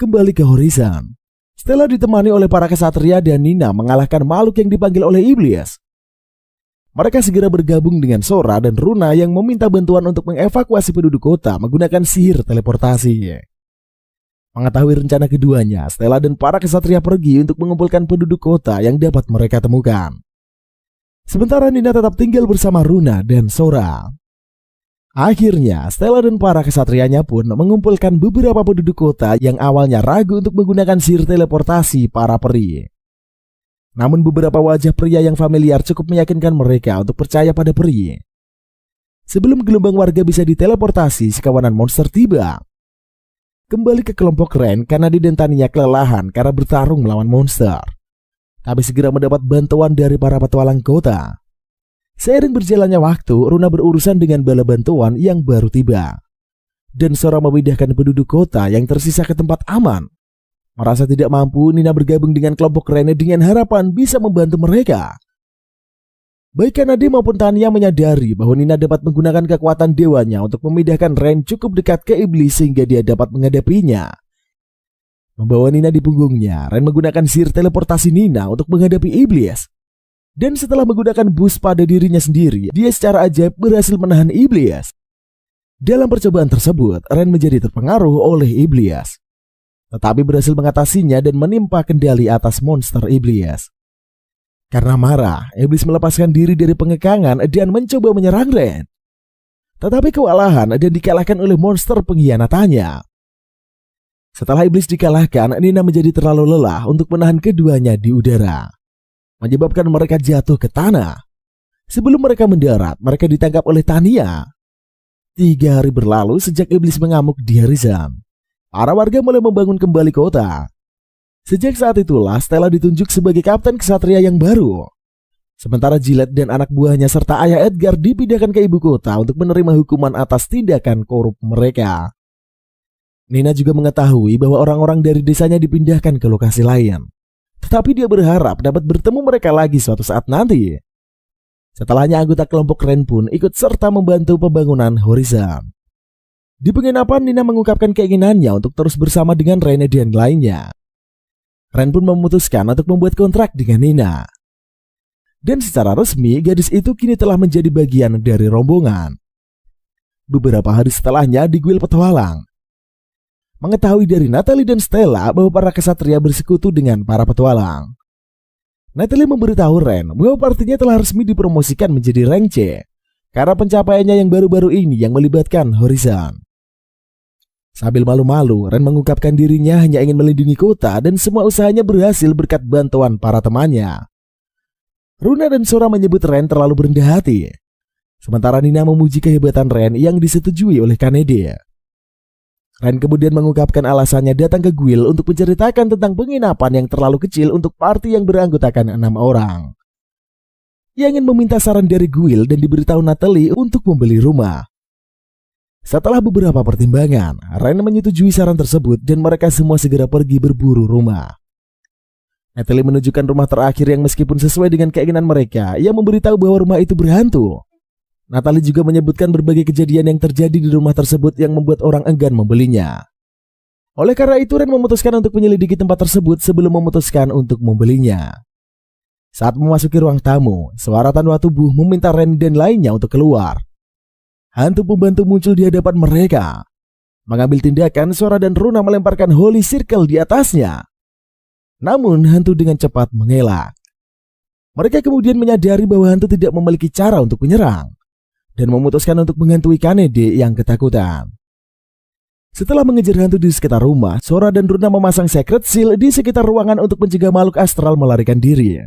Kembali ke Horizon, Stella ditemani oleh para kesatria dan Nina mengalahkan makhluk yang dipanggil oleh iblis. Mereka segera bergabung dengan Sora dan Runa yang meminta bantuan untuk mengevakuasi penduduk kota menggunakan sihir teleportasi. Mengetahui rencana keduanya, Stella dan para kesatria pergi untuk mengumpulkan penduduk kota yang dapat mereka temukan. Sementara Nina tetap tinggal bersama Runa dan Sora. Akhirnya, Stella dan para kesatrianya pun mengumpulkan beberapa penduduk kota yang awalnya ragu untuk menggunakan sihir teleportasi para peri. Namun beberapa wajah pria yang familiar cukup meyakinkan mereka untuk percaya pada peri. Sebelum gelombang warga bisa diteleportasi, sekawanan monster tiba. Kembali ke kelompok Ren, Kanade dan Tania kelelahan karena bertarung melawan monster, tapi segera mendapat bantuan dari para petualang kota. Seiring berjalannya waktu, Runa berurusan dengan bala bantuan yang baru tiba. Dan Sora memindahkan penduduk kota yang tersisa ke tempat aman. Merasa tidak mampu, Nina bergabung dengan kelompok Ren dengan harapan bisa membantu mereka. Baik Kanade maupun Tanya menyadari bahwa Nina dapat menggunakan kekuatan dewanya untuk memindahkan Ren cukup dekat ke iblis sehingga dia dapat menghadapinya. Membawa Nina di punggungnya, Ren menggunakan sihir teleportasi Nina untuk menghadapi iblis. Dan setelah menggunakan boost pada dirinya sendiri, dia secara ajaib berhasil menahan iblis. Dalam percobaan tersebut, Ren menjadi terpengaruh oleh iblis. Tetapi berhasil mengatasinya dan menimpa kendali atas monster iblis. Karena marah, iblis melepaskan diri dari pengekangan dan mencoba menyerang Ren. Tetapi kewalahan dan dikalahkan oleh monster pengkhianatannya. Setelah iblis dikalahkan, Nina menjadi terlalu lelah untuk menahan keduanya di udara, menyebabkan mereka jatuh ke tanah. Sebelum mereka mendarat, mereka ditangkap oleh Tanya. 3 hari berlalu sejak iblis mengamuk di Horizon. Para warga mulai membangun kembali kota. Sejak saat itulah Stella ditunjuk sebagai kapten kesatria yang baru. Sementara Gillette dan anak buahnya serta ayah Edgar dipindahkan ke ibu kota untuk menerima hukuman atas tindakan korup mereka. Nina juga mengetahui bahwa orang-orang dari desanya dipindahkan ke lokasi lain. Tetapi dia berharap dapat bertemu mereka lagi suatu saat nanti. Setelahnya anggota kelompok Ren pun ikut serta membantu pembangunan Horizon. Di penginapan, Nina mengungkapkan keinginannya untuk terus bersama dengan Ren dan lainnya. Ren pun memutuskan untuk membuat kontrak dengan Nina. Dan secara resmi, gadis itu kini telah menjadi bagian dari rombongan. Beberapa hari setelahnya di Guild Petualang, mengetahui dari Natalie dan Stella bahwa para kesatria bersekutu dengan para petualang. Natalie memberitahu Ren bahwa partinya telah resmi dipromosikan menjadi rank C karena pencapaiannya yang baru-baru ini yang melibatkan Horizon. Sambil malu-malu, Ren mengungkapkan dirinya hanya ingin melindungi kota dan semua usahanya berhasil berkat bantuan para temannya. Runa dan Sora menyebut Ren terlalu berendah hati. Sementara Nina memuji kehebatan Ren yang disetujui oleh Kanade. Ren kemudian mengungkapkan alasannya datang ke Guild untuk menceritakan tentang penginapan yang terlalu kecil untuk party yang beranggotakan 6 orang. Ia ingin meminta saran dari Guild dan diberitahu Natalie untuk membeli rumah. Setelah beberapa pertimbangan, Ren menyetujui saran tersebut dan mereka semua segera pergi berburu rumah. Natalie menunjukkan rumah terakhir yang meskipun sesuai dengan keinginan mereka, ia memberitahu bahwa rumah itu berhantu. Natalie juga menyebutkan berbagai kejadian yang terjadi di rumah tersebut yang membuat orang enggan membelinya. Oleh karena itu, Ren memutuskan untuk menyelidiki tempat tersebut sebelum memutuskan untuk membelinya. Saat memasuki ruang tamu, suara tanpa tubuh meminta Ren dan lainnya untuk keluar. Hantu pembantu muncul di hadapan mereka. Mengambil tindakan, Sora dan Runa melemparkan Holy Circle di atasnya. Namun, hantu dengan cepat mengelak. Mereka kemudian menyadari bahwa hantu tidak memiliki cara untuk menyerang dan memutuskan untuk menghantui Kanade yang ketakutan. Setelah mengejar hantu di sekitar rumah, Sora dan Runa memasang Secret Seal di sekitar ruangan untuk mencegah makhluk astral melarikan diri.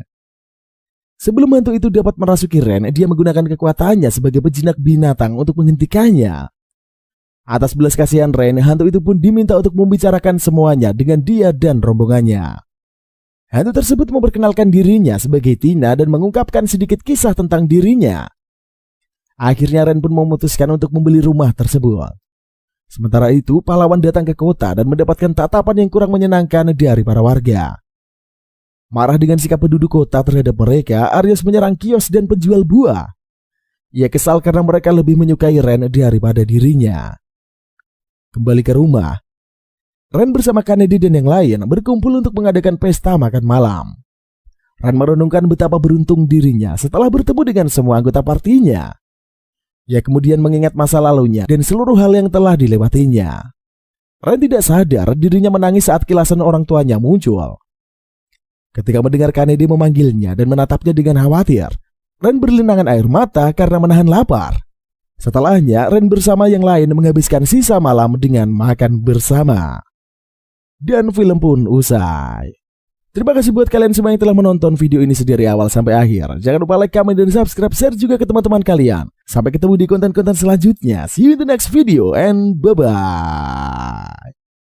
Sebelum hantu itu dapat merasuki Ren, dia menggunakan kekuatannya sebagai pejinak binatang untuk menghentikannya. Atas belas kasihan Ren, hantu itu pun diminta untuk membicarakan semuanya dengan dia dan rombongannya. Hantu tersebut memperkenalkan dirinya sebagai Tina dan mengungkapkan sedikit kisah tentang dirinya. Akhirnya Ren pun memutuskan untuk membeli rumah tersebut. Sementara itu, pahlawan datang ke kota dan mendapatkan tatapan yang kurang menyenangkan dari para warga. Marah dengan sikap penduduk kota terhadap mereka, Aries menyerang kios dan penjual buah. Ia kesal karena mereka lebih menyukai Ren daripada dirinya. Kembali ke rumah, Ren bersama Kanade dan yang lain berkumpul untuk mengadakan pesta makan malam. Ren merenungkan betapa beruntung dirinya setelah bertemu dengan semua anggota partinya. Ia kemudian mengingat masa lalunya dan seluruh hal yang telah dilewatinya. Ren tidak sadar dirinya menangis saat kilasan orang tuanya muncul. Ketika mendengar Kanade memanggilnya dan menatapnya dengan khawatir, Ren berlinangan air mata karena menahan lapar. Setelahnya, Ren bersama yang lain menghabiskan sisa malam dengan makan bersama. Dan film pun usai. Terima kasih buat kalian semua yang telah menonton video ini dari awal sampai akhir. Jangan lupa like, comment, dan subscribe, share juga ke teman-teman kalian. Sampai ketemu di konten-konten selanjutnya. See you in the next video and bye-bye.